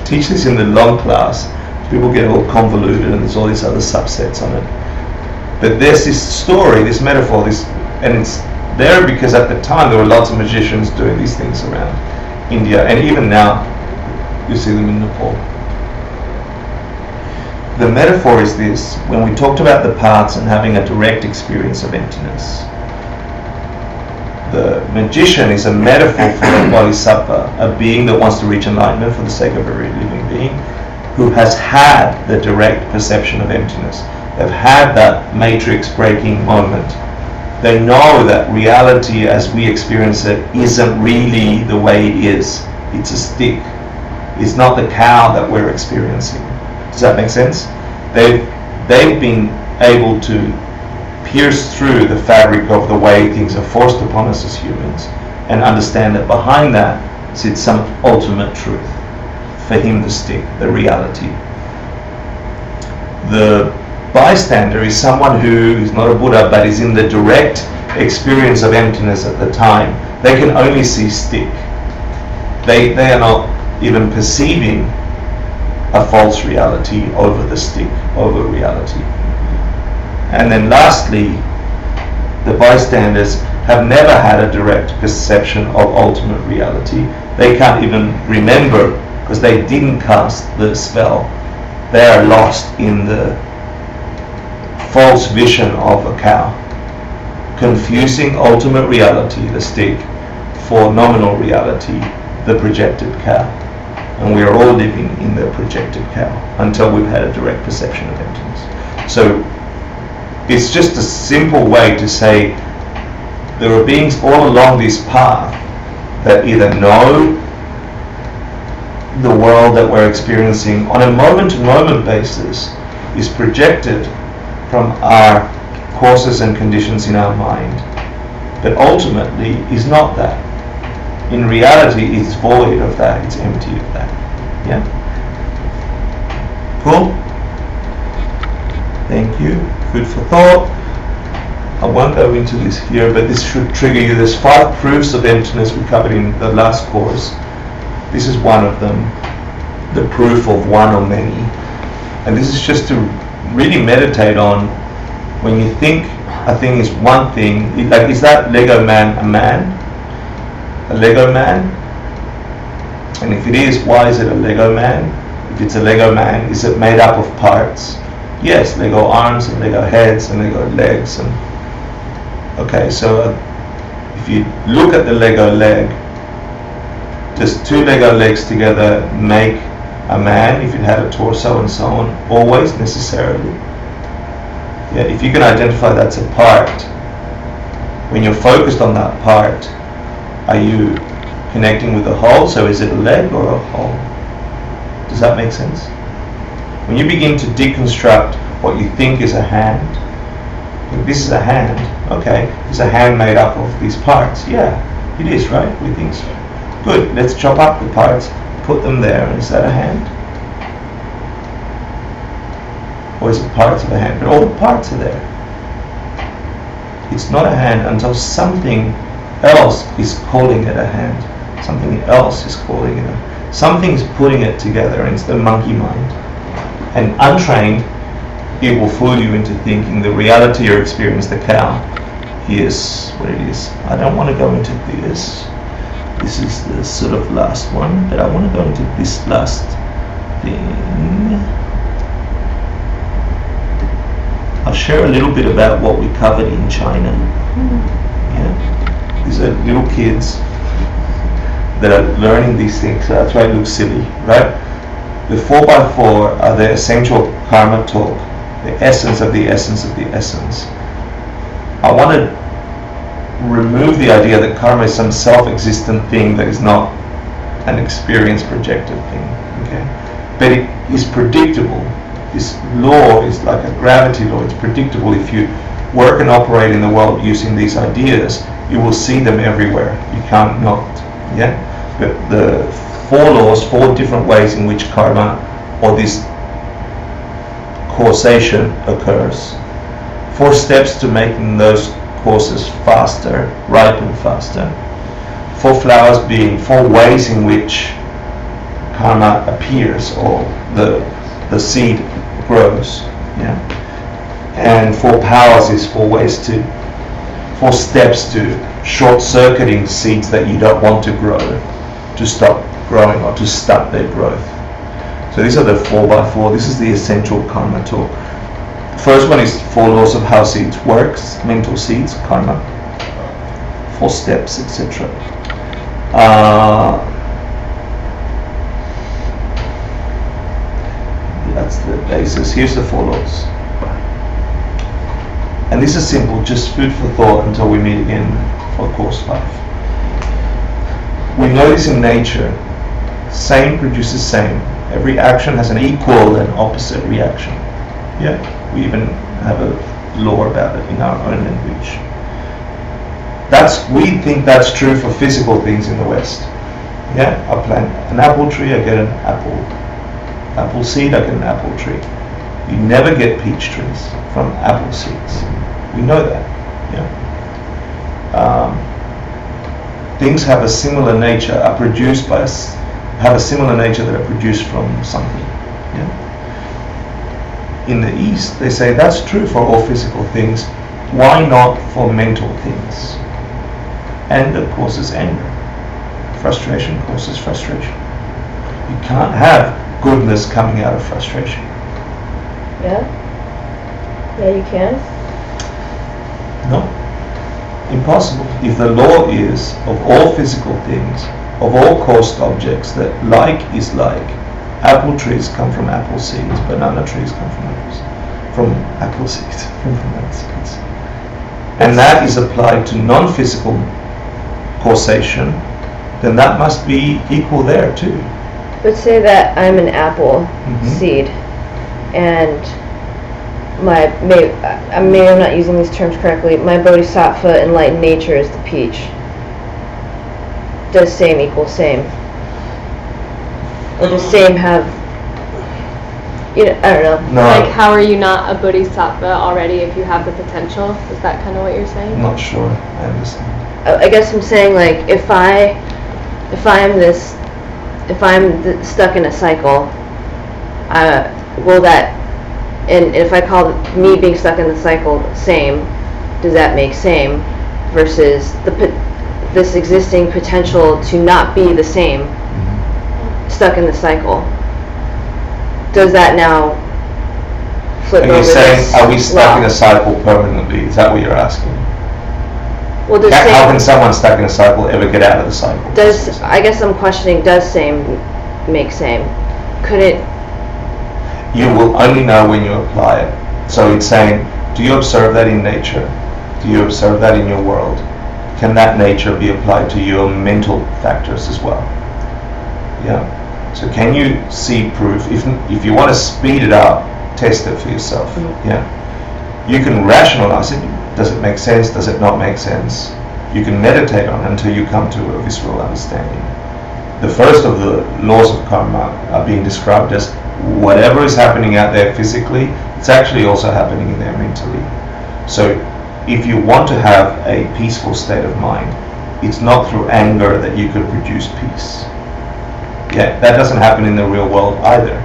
teach this in the long class, people get all convoluted and there's all these other subsets on it. But there's this story, this metaphor, and it's there because at the time there were lots of magicians doing these things around India, and even now you see them in Nepal. The metaphor is this: when we talked about the parts and having a direct experience of emptiness, the magician is a metaphor for a bodhisattva, a being that wants to reach enlightenment for the sake of every living being, who has had the direct perception of emptiness. They've had that matrix breaking moment. They know that reality as we experience it isn't really the way it is. It's a stick. It's not the cow that we're experiencing. Does that make sense? They've been able to pierce through the fabric of the way things are forced upon us as humans and understand that behind that sits some ultimate truth. For him, the stick, the reality. The bystander is someone who is not a Buddha but is in the direct experience of emptiness at the time. They can only see stick. They are not even perceiving a false reality over the stick, over reality. And then lastly, the bystanders have never had a direct perception of ultimate reality. They can't even remember because they didn't cast the spell. They are lost in the false vision of a cow, confusing ultimate reality, the stick, for nominal reality, the projected cow. And we are all living in the projected cow until we've had a direct perception of emptiness. So it's just a simple way to say there are beings all along this path that either know the world that we're experiencing on a moment-to-moment basis is projected from our causes and conditions in our mind, but ultimately is not that. In reality, it's void of that, it's empty of that. Yeah? Cool? Thank you. Food for thought. I won't go into this here, but this should trigger you. There's 5 proofs of emptiness we covered in the last course. This is one of them, the proof of one or many. And this is just to really meditate on when you think a thing is one thing, like, is that Lego man a man? A Lego man? And if it is, why is it a Lego man? If it's a Lego man, is it made up of parts? Yes, Lego arms and Lego heads and Lego legs. And okay, so if you look at the Lego leg, does 2 Lego legs together make a man if it had a torso and so on? Always, necessarily. Yeah, if you can identify that's a part, when you're focused on that part, are you connecting with the whole? So is it a leg or a whole? Does that make sense? When you begin to deconstruct what you think is a hand, this is a hand, okay, is a hand made up of these parts? Yeah, it is, right? We think so. Good, let's chop up the parts, put them there. Is that a hand? Or is it parts of a hand? But all the parts are there. It's not a hand until something else is calling it a hand. Something else is calling it a... Something's putting it together, and it's the monkey mind. And untrained, it will fool you into thinking the reality you're experiencing, the cow, is what it is. I don't want to go into this. This is the sort of last one, but I want to go into this last thing. I'll share a little bit about what we covered in China. Yeah. These are little kids that are learning these things, so that's why it looks silly, right? The 4x4 are the essential karma talk, the essence of the essence of the essence. I want to remove the idea that karma is some self-existent thing that is not an experience projected thing, okay? But it is predictable. This law is like a gravity law. It's predictable. If you work and operate in the world using these ideas, you will see them everywhere. You can't not, yeah? But the 4 laws, 4 different ways in which karma or this causation occurs. 4 steps to making those causes faster, ripen faster. 4 flowers being 4 ways in which karma appears or the seed grows. Yeah. And 4 powers is 4 ways to 4 steps to short-circuiting seeds that you don't want to grow, to stop growing or to stop their growth. So these are the 4x4. This is the essential karma talk. First one is 4 laws of how seeds works, mental seeds, karma, 4 steps, etc. That's the basis. Here's the 4 laws. And this is simple, just food for thought until we meet again for course 5. We know this in nature. Same produces same. Every action has an equal and opposite reaction. Yeah, we even have a law about it in our own language. We think that's true for physical things in the West. Yeah, I plant an apple tree, I get an apple seed, I get an apple tree. You never get peach trees from apple seeds. We know that. Yeah. Things have a similar nature, are produced by us, have a similar nature that are produced from something. Yeah. In the East, they say that's true for all physical things. Why not for mental things? Anger causes anger. Frustration causes frustration. You can't have goodness coming out of frustration. Yeah? Yeah, you can? No. Impossible. If the law is of all physical things, of all caused objects, that like is like, apple trees come from apple seeds, banana trees come from apple seeds, from banana seeds. And that is applied to non-physical causation, then that must be equal there too. But say that I'm an apple seed, and maybe I'm not using these terms correctly. My bodhisattva enlightened nature is the peach. Does same equal same? Or does same have? I don't know. No, Like, how are you not a bodhisattva already if you have the potential? Is that kind of what you're saying? I'm not sure. I understand. I guess I'm saying, like, if I'm stuck in a cycle, will that, and if I call me being stuck in the cycle same, does that make same versus this existing potential to not be the same, stuck in the cycle? Does that now flip over? Are you saying, this are we stuck law? in a cycle permanently? Is that what you're asking? Well, does How same, can someone stuck in a cycle ever get out of the cycle? I guess I'm questioning, does same make same? Could it? You will only know when you apply it. So it's saying, do you observe that in nature? Do you observe that in your world? Can that nature be applied to your mental factors as well? Yeah. So can you see proof? If you want to speed it up, test it for yourself. Yeah. You can rationalize it. Does it make sense? Does it not make sense? You can meditate on it until you come to a visceral understanding. The first of the laws of karma are being described as whatever is happening out there physically, it's actually also happening in there mentally. So if you want to have a peaceful state of mind, it's not through anger that you could produce peace. Yeah, that doesn't happen in the real world either.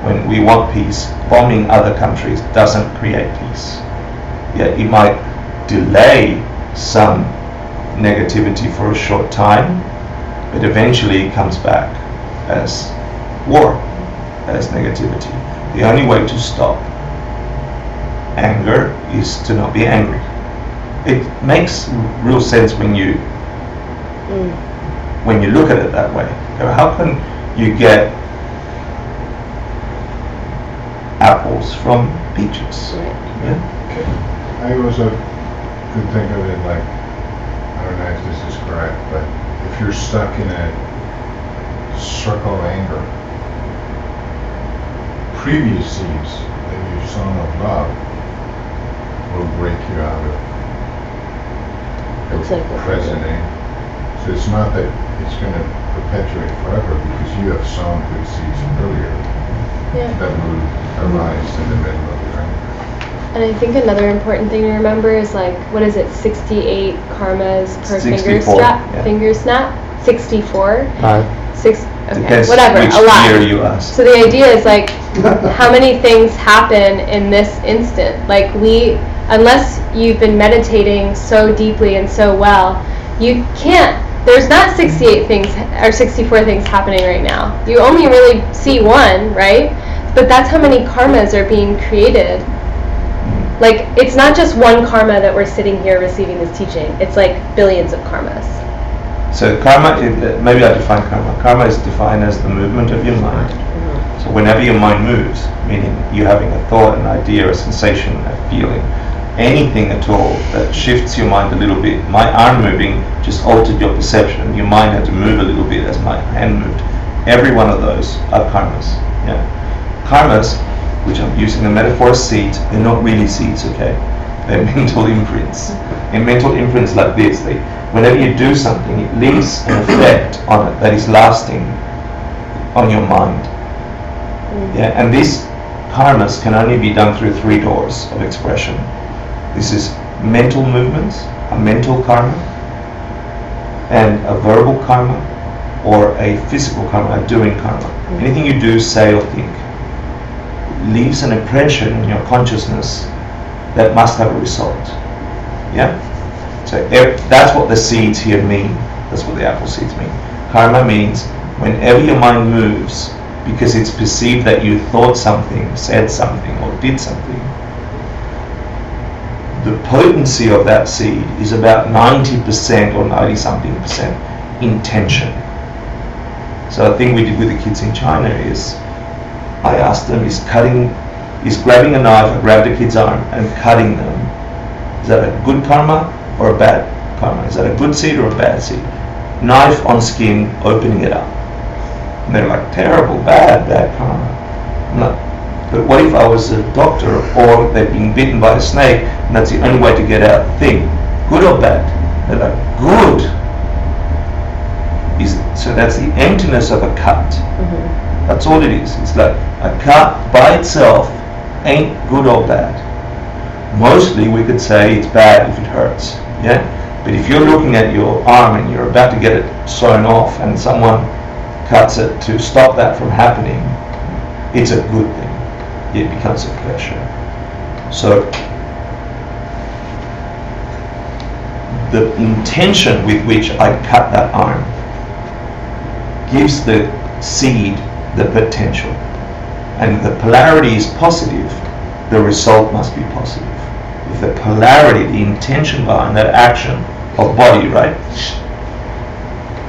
When we want peace, bombing other countries doesn't create peace. Yeah, it might delay some negativity for a short time, but eventually it comes back as war, as negativity. The only way to stop anger is to not be angry. It makes real sense when you look at it that way. How can you get apples from peaches? Yeah? I also could think of it like, I don't know if this is correct, but if you're stuck in a circle of anger, previous seeds that you've sown of love will break you out of the present anger. So it's not that it's going to perpetuate forever, because you have sown good seeds earlier that will arise in the middle of your anger. And I think another important thing to remember is like, what is it, 68 karmas per 64, finger snap? 64? Depends whatever, which a lot. year you ask. So the idea is like, how many things happen in this instant? Like unless you've been meditating so deeply and so well, you can't, there's not 68 things or 64 things happening right now. You only really see one, right? But that's how many karmas are being created. Like, it's not just one karma that we're sitting here receiving this teaching. It's like billions of karmas. So karma, maybe I define karma. Karma is defined as the movement of your mind. So whenever your mind moves, meaning you're having a thought, an idea, a sensation, a feeling, anything at all that shifts your mind a little bit. My arm moving just altered your perception. Your mind had to move a little bit as my hand moved. Every one of those are karmas. Yeah. Karmas, which I'm using the metaphor as seeds, they're not really seeds, okay? They're mental imprints. And mental imprints like this, whenever you do something, it leaves an effect on it that is lasting on your mind. Yeah, and these karmas can only be done through 3 doors of expression. This is mental movements, a mental karma, and a verbal karma, or a physical karma, a doing karma. Anything you do, say, or think leaves an impression in your consciousness that must have a result. Yeah? So that's what the seeds here mean. That's what the apple seeds mean. Karma means whenever your mind moves, because it's perceived that you thought something, said something, or did something, the potency of that seed is about 90% or 90-something% intention. So a thing we did with the kids in China is, I asked them, is grabbing a knife, I grabbed a kid's arm and cutting them, is that a good karma or a bad karma? Is that a good seed or a bad seed? Knife on skin, opening it up. And they're like, terrible, bad karma. I'm like, but what if I was a doctor, or they've been bitten by a snake and that's the only way to get out the thing? Good or bad? They're like, good. So that's the emptiness of a cut. That's all it is. It's like a cut by itself ain't good or bad. Mostly we could say it's bad if it hurts. Yeah? But if you're looking at your arm and you're about to get it sewn off and someone cuts it to stop that from happening, it's a good thing. It becomes a pleasure. So the intention with which I cut that arm gives the seed the potential. And if the polarity is positive, the result must be positive. If the polarity, the intention behind that action of body, right,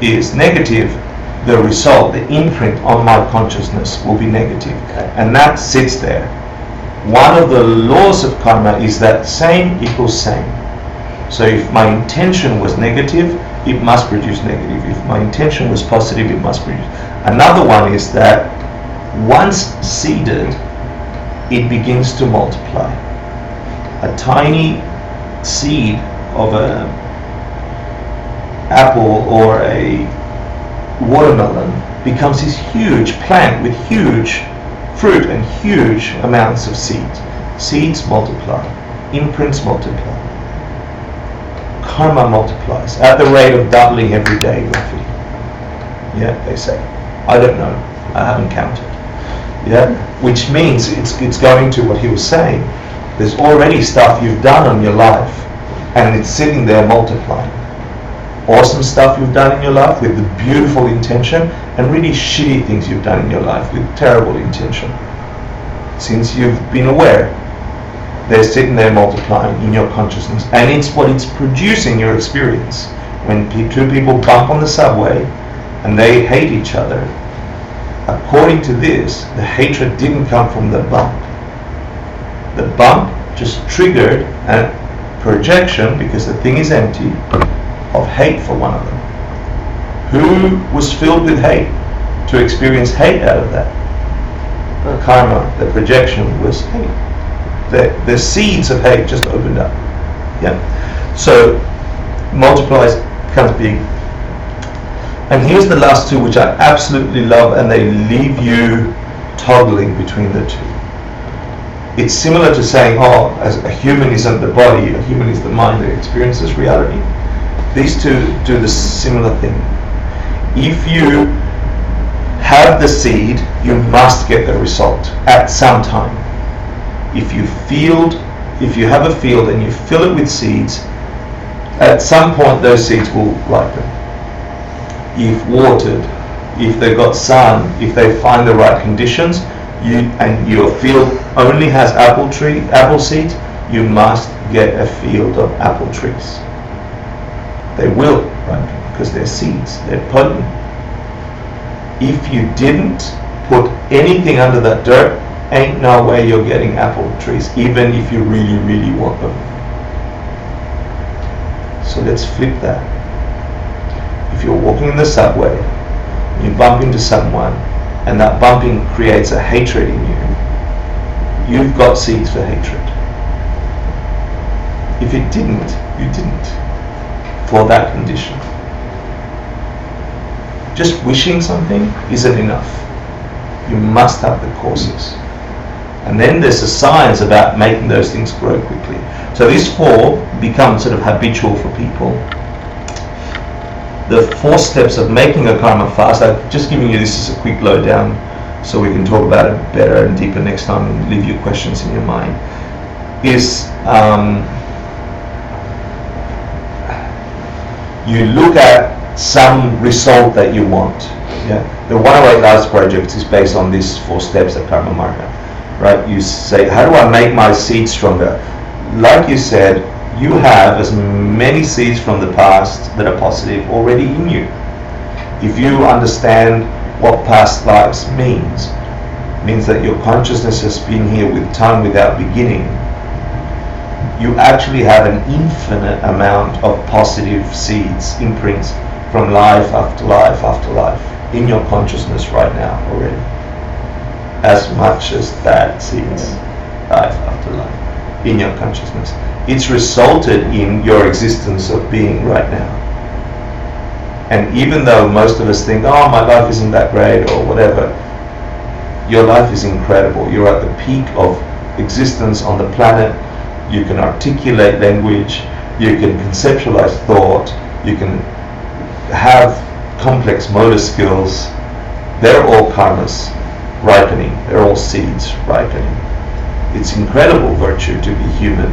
is negative, the result, the imprint on my consciousness will be negative. And that sits there. One of the laws of karma is that same equals same. So if my intention was negative, it must produce negative. If my intention was positive, it must produce. Another one is that once seeded, it begins to multiply. A tiny seed of an apple or a watermelon becomes this huge plant with huge fruit and huge amounts of seeds. Seeds multiply, imprints multiply, karma multiplies at the rate of doubling every day, roughly. Yeah, they say. I don't know. I haven't counted. Yeah, which means it's going to what he was saying. There's already stuff you've done on your life and it's sitting there multiplying. Awesome stuff you've done in your life with the beautiful intention, and really shitty things you've done in your life with terrible intention. Since you've been aware, they're sitting there multiplying in your consciousness, and it's what it's producing your experience. When two people bump on the subway and they hate each other, according to this, the hatred didn't come from the bump. The bump just triggered a projection, because the thing is empty, of hate for one of them. Who was filled with hate to experience hate out of that? The karma, the projection was hate. The seeds of hate just opened up. Yeah. So multiplies becomes big. And here's the last two, which I absolutely love, and they leave you toggling between the two. It's similar to saying, oh, as a human isn't the body, a human is the mind that experiences reality. These two do the similar thing. If you have the seed, you must get the result at some time. If you have a field and you fill it with seeds, at some point those seeds will ripen. If watered, if they've got sun, if they find the right conditions, and your field only has apple seeds, you must get a field of apple trees. They will ripen because they're seeds, they're potent. If you didn't put anything under that dirt, ain't no way you're getting apple trees, even if you really, really want them. So let's flip that. If you're walking in the subway, you bump into someone, and that bumping creates a hatred in you, you've got seeds for hatred. If it didn't, you didn't, for that condition. Just wishing something isn't enough. You must have the causes. And then there's a science about making those things grow quickly. So these four become sort of habitual for people. The 4 steps of making a karma fast, I've just given you this as a quick lowdown so we can talk about it better and deeper next time and leave you questions in your mind, is you look at some result that you want. Yeah? The 108 Lives Project is based on these 4 steps at Karma Marga. Right? You say, how do I make my seeds stronger? Like you said, you have as many seeds from the past that are positive already in you. If you understand what past lives means that your consciousness has been here with time without beginning, you actually have an infinite amount of positive seeds, imprints from life after life after life in your consciousness right now already. As much as bad seeds, life after life, in your consciousness. It's resulted in your existence of being right now. And even though most of us think, oh, my life isn't that great or whatever, your life is incredible. You're at the peak of existence on the planet. You can articulate language, you can conceptualize thought, you can have complex motor skills. They're all karmas ripening, they're all seeds ripening. It's incredible virtue to be human,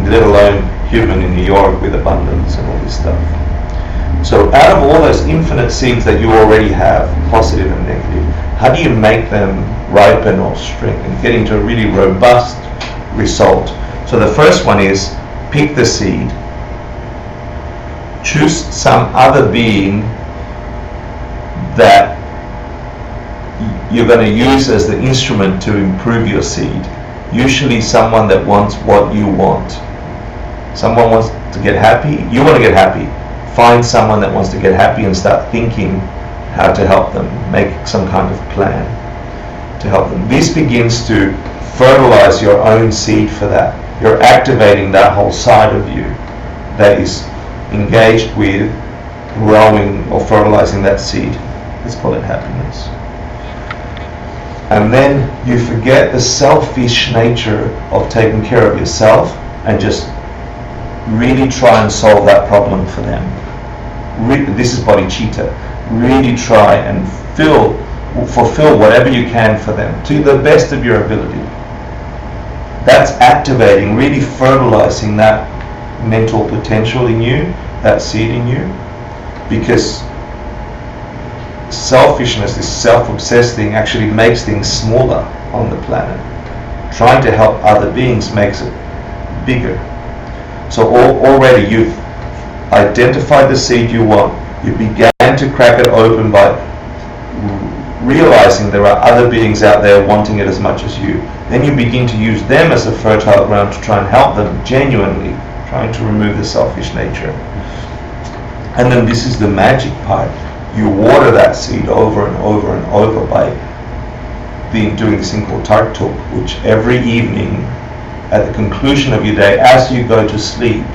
let alone human in New York with abundance and all this stuff. So out of all those infinite seeds that you already have, positive and negative, how do you make them ripen or strengthen, get into a really robust result? So the first one is pick the seed, choose some other being that you're going to use as the instrument to improve your seed. Usually someone that wants what you want. Someone wants to get happy, you want to get happy. Find someone that wants to get happy and start thinking how to help them, make some kind of plan to help them. This begins to fertilize your own seed for that. You're activating that whole side of you that is engaged with growing or fertilizing that seed. Let's call it happiness. And then you forget the selfish nature of taking care of yourself and just really try and solve that problem for them. This is bodhicitta. Really try and fulfill whatever you can for them to the best of your ability. That's activating, really fertilizing that mental potential in you, that seed in you, because selfishness, this self-obsessed thing, actually makes things smaller on the planet. Trying to help other beings makes it bigger. So already you've identified the seed you want. You began to crack it open by realizing there are other beings out there wanting it as much as you. Then you begin to use them as a fertile ground to try and help them genuinely, trying to remove the selfish nature. And then this is the magic part. You water that seed over and over and over by doing this thing called Tark Talk, which every evening at the conclusion of your day, as you go to sleep,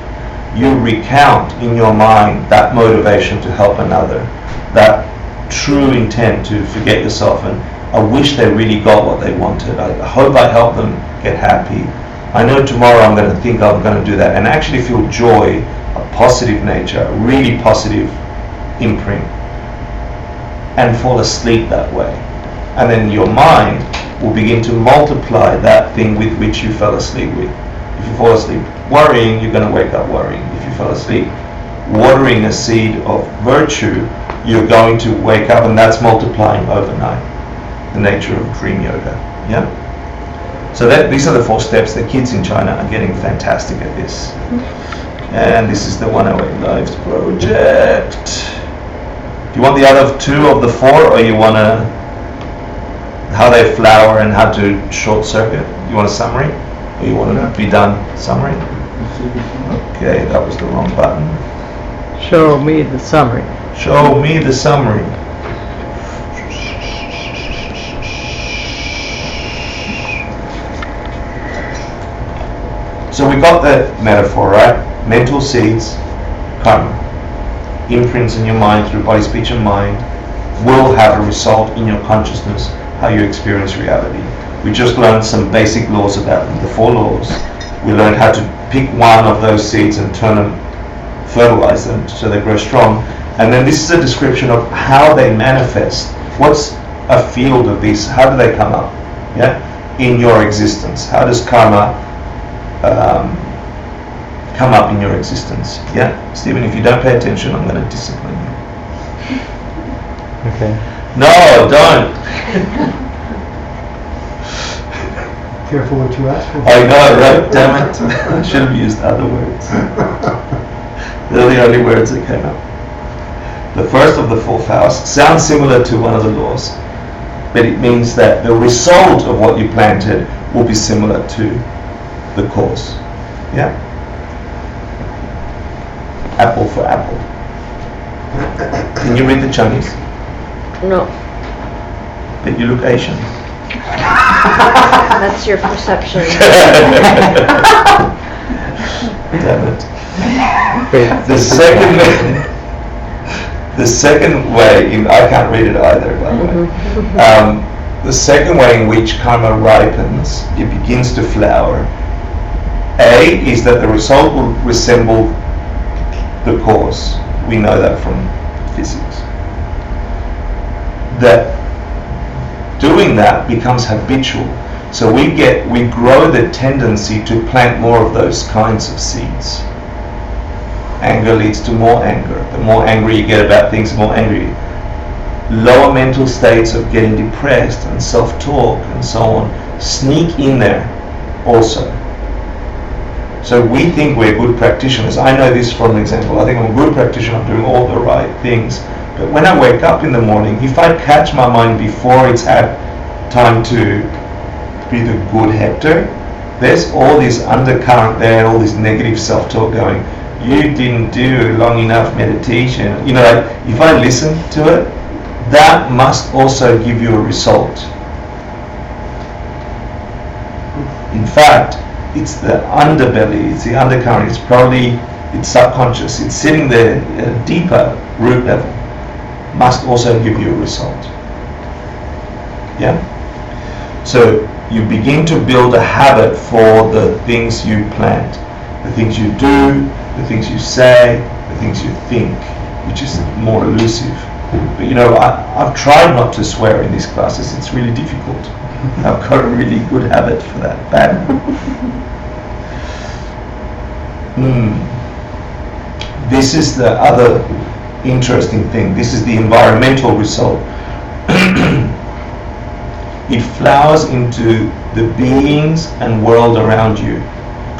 you recount in your mind that motivation to help another, that true intent to forget yourself and I wish they really got what they wanted. I hope I helped them get happy. I know tomorrow I'm going to think I'm going to do that and actually feel joy, a positive nature, a really positive imprint, and fall asleep that way. And then your mind will begin to multiply that thing with which you fell asleep with. If you fall asleep worrying, you're going to wake up worrying. If you fell asleep watering a seed of virtue, you're going to wake up, and that's multiplying overnight. The nature of dream yoga. Yeah. So these are the 4 steps. The kids in China are getting fantastic at this. And this is the 108 Lives project. Do you want the other 2 of the 4, or you want to how they flower and how to short circuit? You want a summary, or you want to be done summary? Okay, that was the wrong button. Show me the summary. Show me the summary. So we got the metaphor, right? Mental seeds, karma, imprints in your mind through body, speech, and mind will have a result in your consciousness, how you experience reality. We just learned some basic laws about them, the 4 laws. We learned how to pick one of those seeds and turn them, fertilize them so they grow strong. And then this is a description of how they manifest. What's a field of these? How do they come up? Yeah, in your existence. How does karma come up in your existence? Yeah, Stephen, if you don't pay attention, I'm going to discipline you. Okay. No, don't. Careful what you ask for. I know, right? Damn it. I should have used other words. They're the only words that came up. The first of the 4 vows sounds similar to one of the laws, but it means that the result of what you planted will be similar to the cause. Yeah? Apple for apple. Can you read the Chinese? No, But you look Asian. that's your perception. Damn it. Wait, The second way, I can't read it either, by the way. The second way in which karma ripens, it begins to flower. A is that the result will resemble the cause. We know that from physics. That doing that becomes habitual. So we grow the tendency to plant more of those kinds of seeds. Anger leads to more anger. The more angry you get about things, the more angry. Lower mental states of getting depressed and self-talk and so on sneak in there also. So we think we're good practitioners. I know this from an example. I think I'm a good practitioner. I'm doing all the right things. But when I wake up in the morning, if I catch my mind before it's had time to be the good Hector, there's all this undercurrent there, all this negative self-talk going, you didn't do long enough meditation. You know, like, if I listen to it, that must also give you a result. In fact, it's the underbelly, it's the undercurrent, it's subconscious, it's sitting there at a deeper root level, must also give you a result. Yeah? So you begin to build a habit for the things you plant, the things you do, the things you say, the things you think, which is more elusive. But you know, I've tried not to swear in these classes. It's really difficult. I've got a really good habit for that. Bad. This is the other interesting thing. This is the environmental result. It flowers into the beings and world around you,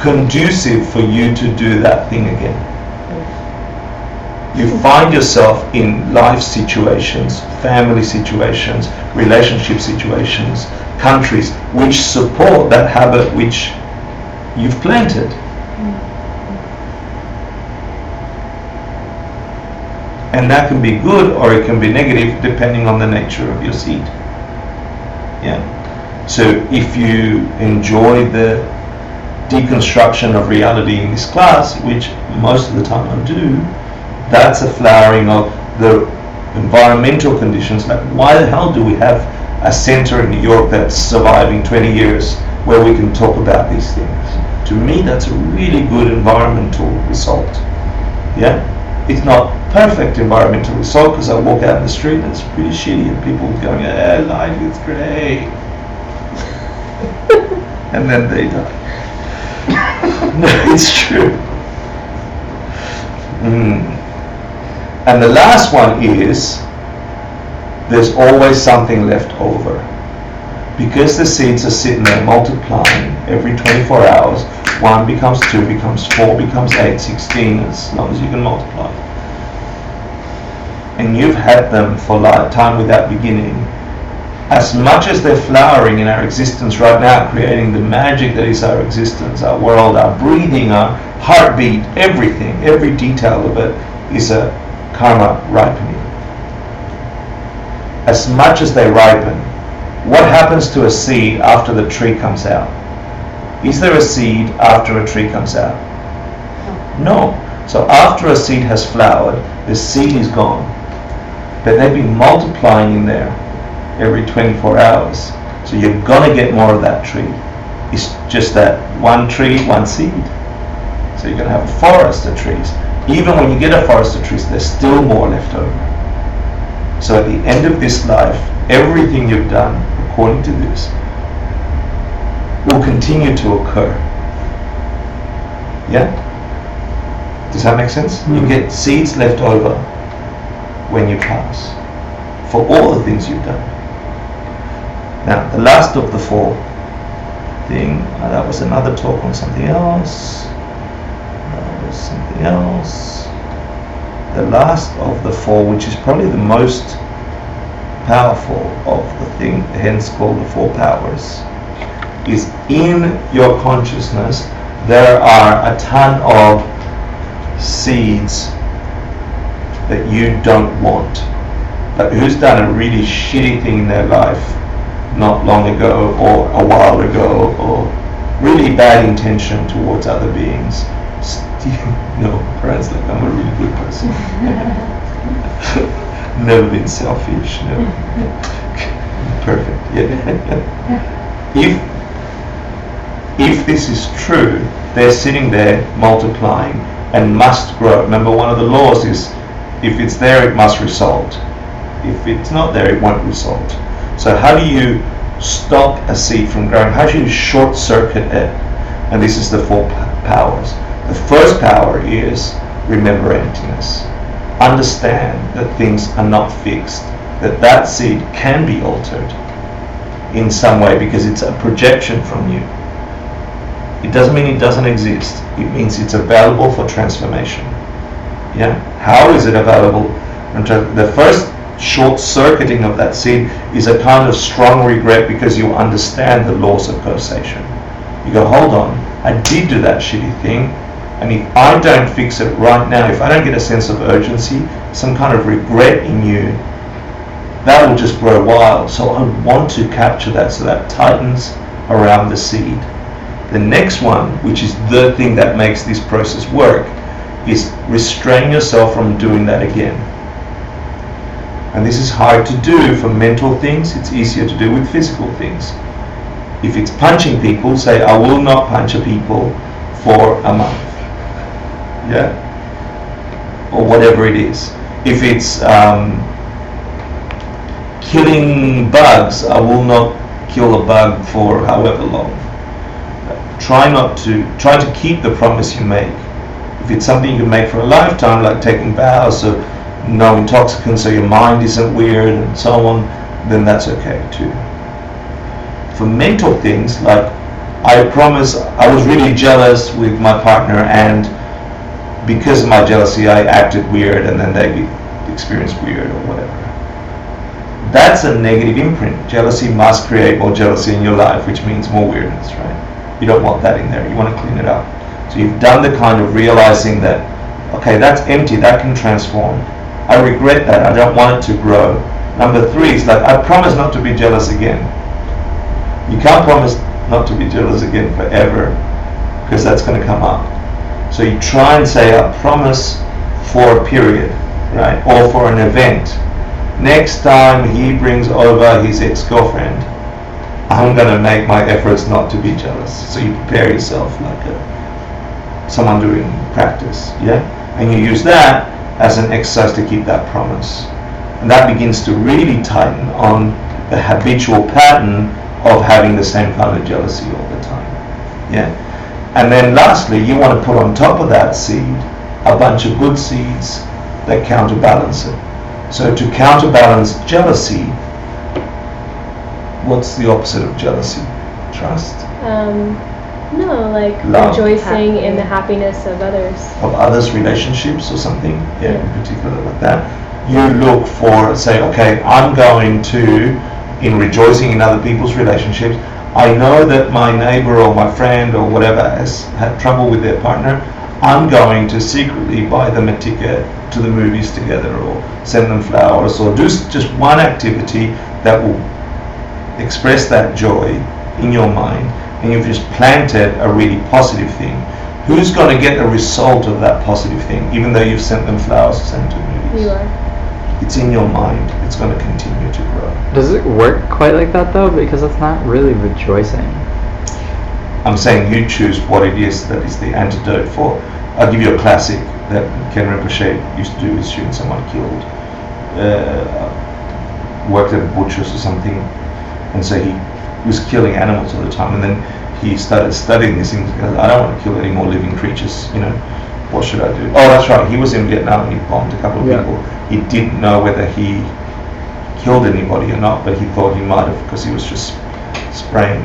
conducive for you to do that thing again. You find yourself in life situations, family situations, relationship situations, countries which support that habit which you've planted. And that can be good or it can be negative depending on the nature of your seed. Yeah. So if you enjoy the deconstruction of reality in this class, which most of the time I do, that's a flowering of the environmental conditions. Like, why the hell do we have a center in New York that's surviving 20 years where we can talk about these things? To me, that's a really good environmental result. Yeah? It's not perfect environmental result because I walk out in the street and it's pretty shitty and people going, life is great. And then they die. No, it's true. And the last one is, there's always something left over. Because the seeds are sitting there multiplying every 24 hours, 1 becomes 2, becomes 4, becomes 8, 16, as long as you can multiply. And you've had them for lifetime without beginning. As much as they're flowering in our existence right now, creating the magic that is our existence, our world, our breathing, our heartbeat, everything, every detail of it is a karma ripening. As much as they ripen, what happens to a seed after the tree comes out? Is there a seed after a tree comes out? No. So after a seed has flowered, the seed is gone. But they've been multiplying in there every 24 hours. So you're gonna get more of that tree. It's just that one tree, one seed. So you're gonna have a forest of trees. Even when you get a forest of trees, there's still more left over. So at the end of this life, everything you've done, according to this, will continue to occur. Yeah? Does that make sense? Mm-hmm. You get seeds left over when you pass for all the things you've done. Now, the last of the 4 thing, that was another talk on something else. That was something else. The last of the 4, which is probably the most powerful of the thing, hence called the 4 powers, is in your consciousness there are a ton of seeds that you don't want. Like, who's done a really shitty thing in their life not long ago or a while ago, or really bad intention towards other beings? No, Brian's like, I'm a really good person. Never been selfish. No. Perfect. Yeah. If this is true, they're sitting there multiplying and must grow. Remember, one of the laws is, if it's there, it must result. If it's not there, it won't result. So how do you stop a seed from growing? How do you short circuit it? And this is the 4 powers. The first power is remember emptiness. Understand that things are not fixed, that seed can be altered in some way because it's a projection from you. It doesn't mean it doesn't exist. It means it's available for transformation. Yeah? How is it available? The first short-circuiting of that seed is a kind of strong regret because you understand the laws of causation. You go, hold on, I did do that shitty thing, and if I don't fix it right now, if I don't get a sense of urgency, some kind of regret in you, that will just grow wild. So I want to capture that, so that tightens around the seed. The next one, which is the thing that makes this process work, is restrain yourself from doing that again. And this is hard to do for mental things. It's easier to do with physical things. If it's punching people, say, I will not punch a people for a month. Yeah? Or whatever it is. If it's killing bugs, I will not kill a bug for however long. Try to keep the promise you make. If it's something you can make for a lifetime, like taking vows, so no intoxicants, so your mind isn't weird and so on, then that's okay too. For mental things, like I promise, I was really jealous with my partner, and because of my jealousy I acted weird, and then they experienced weird or whatever. That's a negative imprint. Jealousy must create more jealousy in your life, which means more weirdness, right? You don't want that in there. You want to clean it up. So you've done the kind of realizing that, okay, that's empty, that can transform. I regret that, I don't want it to grow. Number 3 is like, I promise not to be jealous again. You can't promise not to be jealous again forever, because that's going to come up. So you try and say, I promise for a period, right? Or for an event. Next time he brings over his ex-girlfriend, I'm going to make my efforts not to be jealous. So you prepare yourself like someone doing practice, yeah? And you use that as an exercise to keep that promise. And that begins to really tighten on the habitual pattern of having the same kind of jealousy all the time, yeah? And then lastly, you want to put on top of that seed a bunch of good seeds that counterbalance it. So to counterbalance jealousy, what's the opposite of jealousy? Trust? No, like Love. rejoicing in the happiness of others. Of others' relationships or something? Yeah, in particular like that. You look for, say, okay, I'm going to, in rejoicing in other people's relationships, I know that my neighbor or my friend or whatever has had trouble with their partner. I'm going to secretly buy them a ticket to the movies together, or send them flowers, or do just one activity that will express that joy in your mind, and you've just planted a really positive thing. Who's going to get the result of that positive thing, even though you've sent them flowers or sent them to the movies? You are. It's in your mind. It's going to continue to grow. Does it work quite like that though? Because that's not really rejoicing. I'm saying you choose what it is that is the antidote for. I'll give you a classic that Ken Rinpoche used to do, is shooting someone killed. Worked at a butcher's or something, and so he was killing animals all the time, and then he started studying these things because I don't want to kill any more living creatures, you know, what should I do? Oh, that's right, he was in Vietnam and he bombed a couple of people. He didn't know whether he killed anybody or not, but he thought he might have, because he was just spraying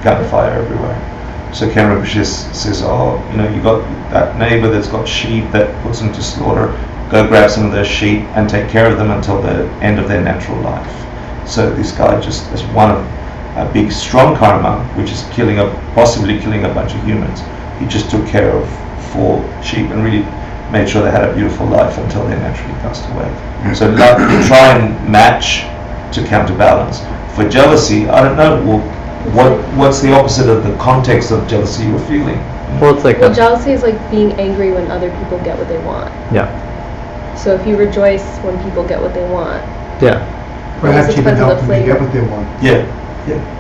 gunfire everywhere. So Ken Rinpoche says, oh, you know, you got that neighbor that's got sheep that puts them to slaughter, go grab some of those sheep and take care of them until the end of their natural life. So this guy just, as one of a big strong karma, which is possibly killing a bunch of humans, he just took care of 4 sheep and really made sure they had a beautiful life until they naturally passed away. So try and match to counterbalance. For jealousy, I don't know, what's the opposite of the context of jealousy you're feeling? Well, it's like jealousy is like being angry when other people get what they want. Yeah. So if you rejoice when people get what they want. Yeah. Perhaps even help them to get what they want. Yeah.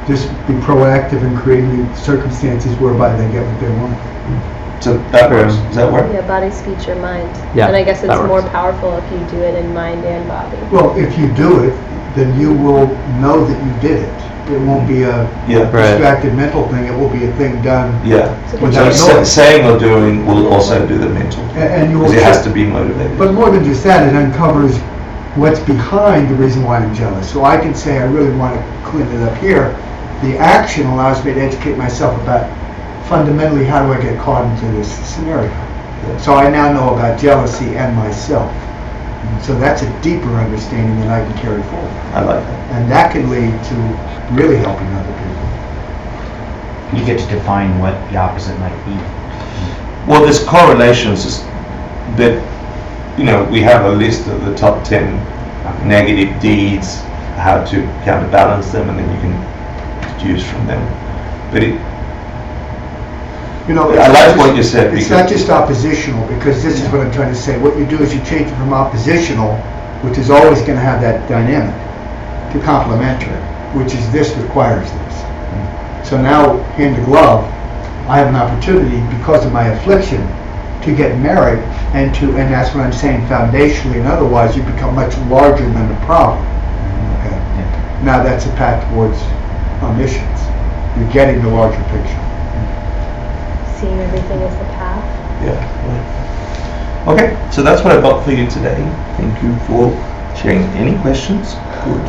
Just be proactive in creating the circumstances whereby they get what they want. So that works. Does that work? Yeah, body, speech, or mind. Yeah, and I guess it's that more works. powerful if you do it in mind and body. Well, if you do it, then you will know that you did it. It won't be a distracted mental thing. It will be a thing done. Yeah. Without So knowing. saying or doing will also do the mental. And you will. Because it has to be motivated. But more than just that, it uncovers what's behind the reason why I'm jealous. So I can say I really want to clean it up here. The action allows me to educate myself about fundamentally how do I get caught into this scenario. So I now know about jealousy and myself. So that's a deeper understanding that I can carry forward. I like that. And that can lead to really helping other people. You get to define what the opposite might be. Well, there's correlations that, you know, we have a list of the top 10 negative deeds, how to counterbalance them, and then you can deduce from them. But You know, I like what you said. It's not just oppositional, because this is what I'm trying to say. What you do is you change it from oppositional, which is always going to have that dynamic, to complementary, which is this requires this. So now, hand to glove, I have an opportunity because of my affliction to get merit, and that's what I'm saying foundationally, and otherwise you become much larger than the problem. Okay. Now that's a path towards omniscience. You're getting the larger picture. Seeing everything as the path. Yeah. Okay, so that's what I got for you today. Thank you for sharing. Any questions? Good.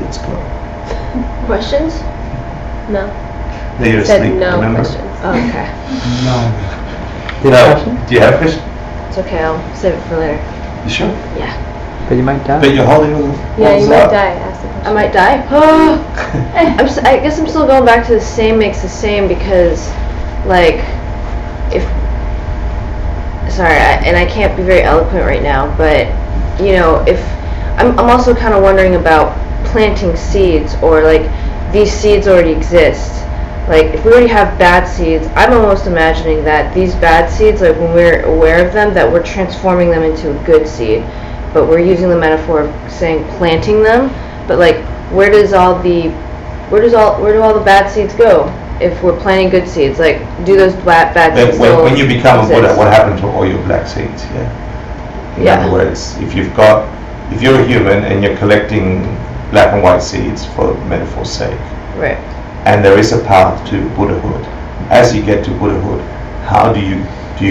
Let's go. Questions? No. There you're Said asleep, no remember? questions. Oh, okay. No. Do you have a question? It's okay, I'll save it for later. You sure? Yeah. But you might die. But you're holding all the Yeah, balls you might up. die. Ask the question. I might die. I guess I'm still going back to the same makes the same because, like, if sorry, and I can't be very eloquent right now, but you know, if I'm also kind of wondering about planting seeds, or like these seeds already exist. Like if we already have bad seeds, I'm almost imagining that these bad seeds, like when we're aware of them, that we're transforming them into a good seed. But we're using the metaphor of saying planting them. But like, where do all the bad seeds go if we're planting good seeds? Like, do those bad seeds still When you become a exist? Buddha, what happened to all your black seeds? Yeah. In Yeah. other words, if you're a human and you're collecting black and white seeds for metaphor's sake, Right. and there is a path to Buddhahood. As you get to Buddhahood, how do you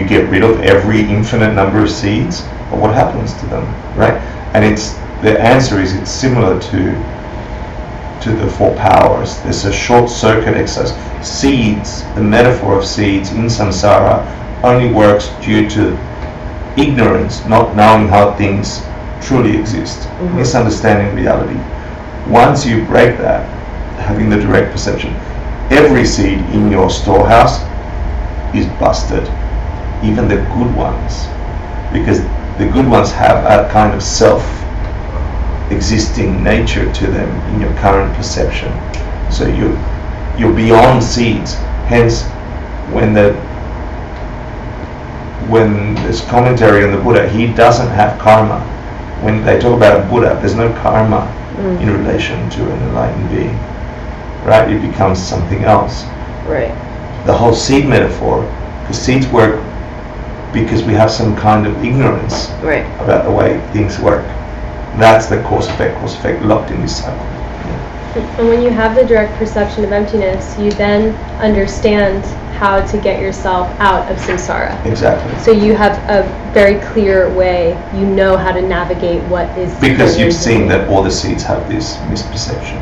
get rid of every infinite number of seeds, or what happens to them, right? And the answer is it's similar to the four powers. There's a short circuit exercise. Seeds, the metaphor of seeds in samsara, only works due to ignorance, not knowing how things truly exist, misunderstanding reality. Once you break that, having the direct perception, every seed in your storehouse is busted, even the good ones, because the good ones have a kind of self-existing nature to them in your current perception. So you're beyond seeds. Hence, when there's commentary on the Buddha, he doesn't have karma. When they talk about a Buddha, there's no karma in relation to an enlightened being. Right? It becomes something else. Right. The whole seed metaphor, because seeds work because we have some kind of ignorance Right. about the way things work. That's the cause effect locked in this cycle. And when you have the direct perception of emptiness, you then understand how to get yourself out of samsara. Exactly. So you have a very clear way, you know how to navigate what is... Because you've seen that all the seeds have this misperception.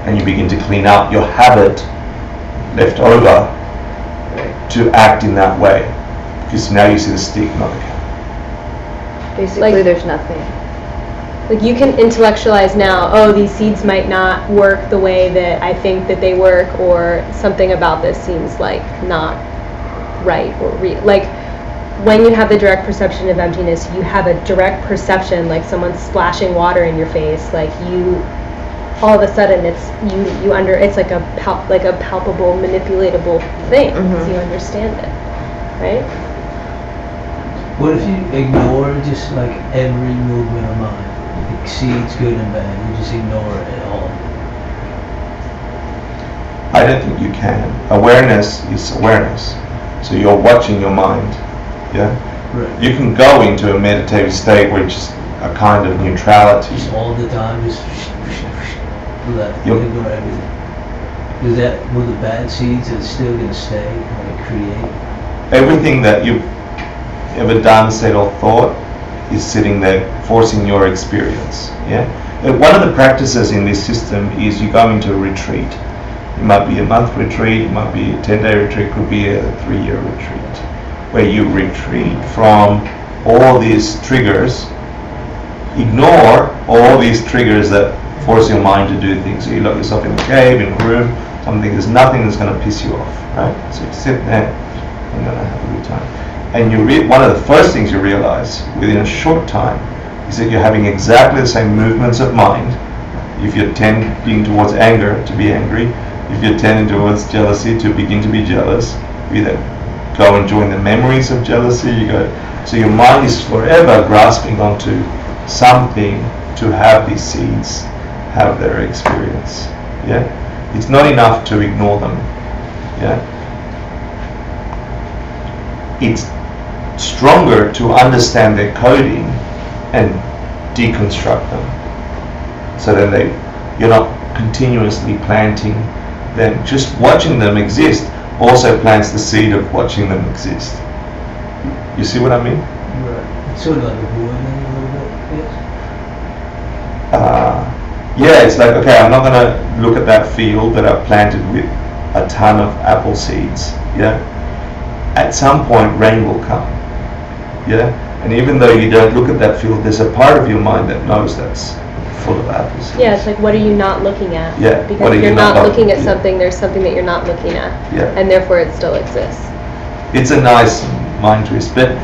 And you begin to clean out your habit left over to act in that way. Because now you see the stick, not the cap. Basically, Like- there's nothing. Like you can intellectualize now, oh, these seeds might not work the way that I think that they work, or something about this seems like not right or real. Like when you have the direct perception of emptiness, you have a direct perception, like someone's splashing water in your face, like you, all of a sudden it's it's like a palpable, manipulatable thing, so you understand it, right? What if you ignore just like every movement of mind? Like seeds, good and bad, you just ignore it all. I don't think you can. Awareness is awareness. So you're watching your mind. Yeah? Right. You can go into a meditative state which is a kind of neutrality. Just all the time, just left, Yep. ignore everything. Is that with the bad seeds that's still gonna stay, like create? Everything that you've ever done, said or thought is sitting there forcing your experience. Yeah. And one of the practices in this system is you go into a retreat. It might be a month retreat, it might be a 10-day retreat, it could be a 3-year retreat, where you retreat from all these triggers, ignore all these triggers that force your mind to do things. So you lock yourself in a cave, in a room, something, there's nothing that's going to piss you off, right? So you sit there and you're going to have a good time. And one of the first things you realize within a short time is that you're having exactly the same movements of mind. If you're tending towards anger, to be angry. If you're tending towards jealousy, to begin to be jealous. You either go and join the memories of jealousy, so your mind is forever grasping onto something to have these seeds have their experience. Yeah? It's not enough to ignore them. Yeah? It's stronger to understand their coding and deconstruct them. So then you're not continuously planting them. Just watching them exist also plants the seed of watching them exist. You see what I mean? Right. It's sort of like a void then, a little bit, yes? Yeah, it's like, okay, I'm not going to look at that field that I've planted with a ton of apple seeds. Yeah, at some point rain will come. Yeah, and even though you don't look at that field, there's a part of your mind that knows that's full of apple seeds. Yeah, it's like, what are you not looking at? Yeah, Because what are if you you're not not looking at yeah. something, there's something that you're not looking at. Yeah. And therefore it still exists. It's a nice mind twist, but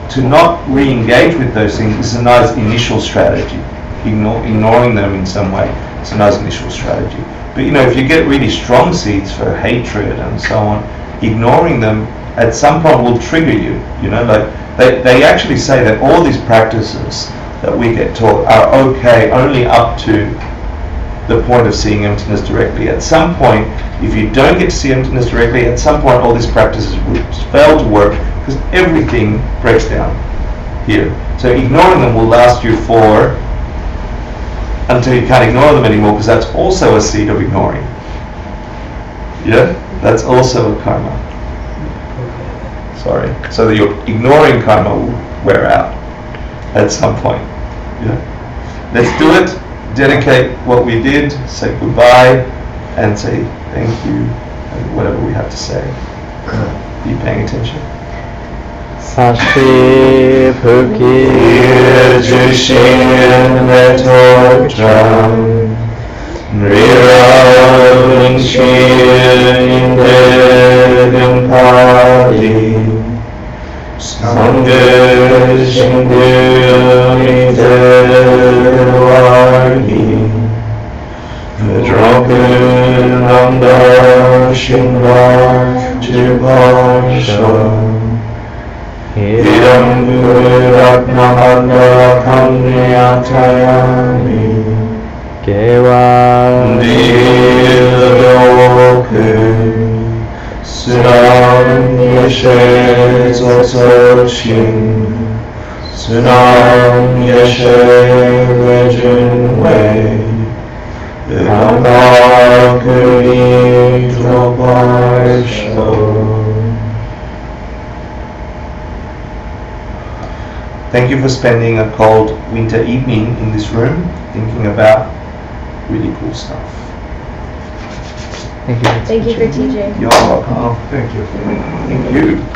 to not re-engage with those things is a nice initial strategy. Ignoring them in some way, it's a nice initial strategy. But you know, if you get really strong seeds for hatred and so on, ignoring them at some point will trigger you. You know, like they actually say that all these practices that we get taught are okay only up to the point of seeing emptiness directly. At some point, if you don't get to see emptiness directly, at some point all these practices will fail to work because everything breaks down here. So ignoring them will last you until you can't ignore them anymore, because that's also a seed of ignoring. Yeah? That's also a karma. Sorry. So that your ignoring karma will wear out at some point. Yeah? Let's do it. Dedicate what we did, say goodbye, and say thank you, and whatever we have to say. Be paying attention. 사시 불기 주신 내토장 리라는 시인의 등파리 상대신 구연이 대화리 드렁큰 남다 신발 질방셔 이런 구락나간다 감리아타야미 개와 니르로크 스남 예셰 저서신 스남 예셰 외준웨 에방가 그리 드로바이쇼. Thank you for spending a cold winter evening in this room thinking about really cool stuff. Thank you. Thank you for teaching. You're welcome. Thank you. Thank you.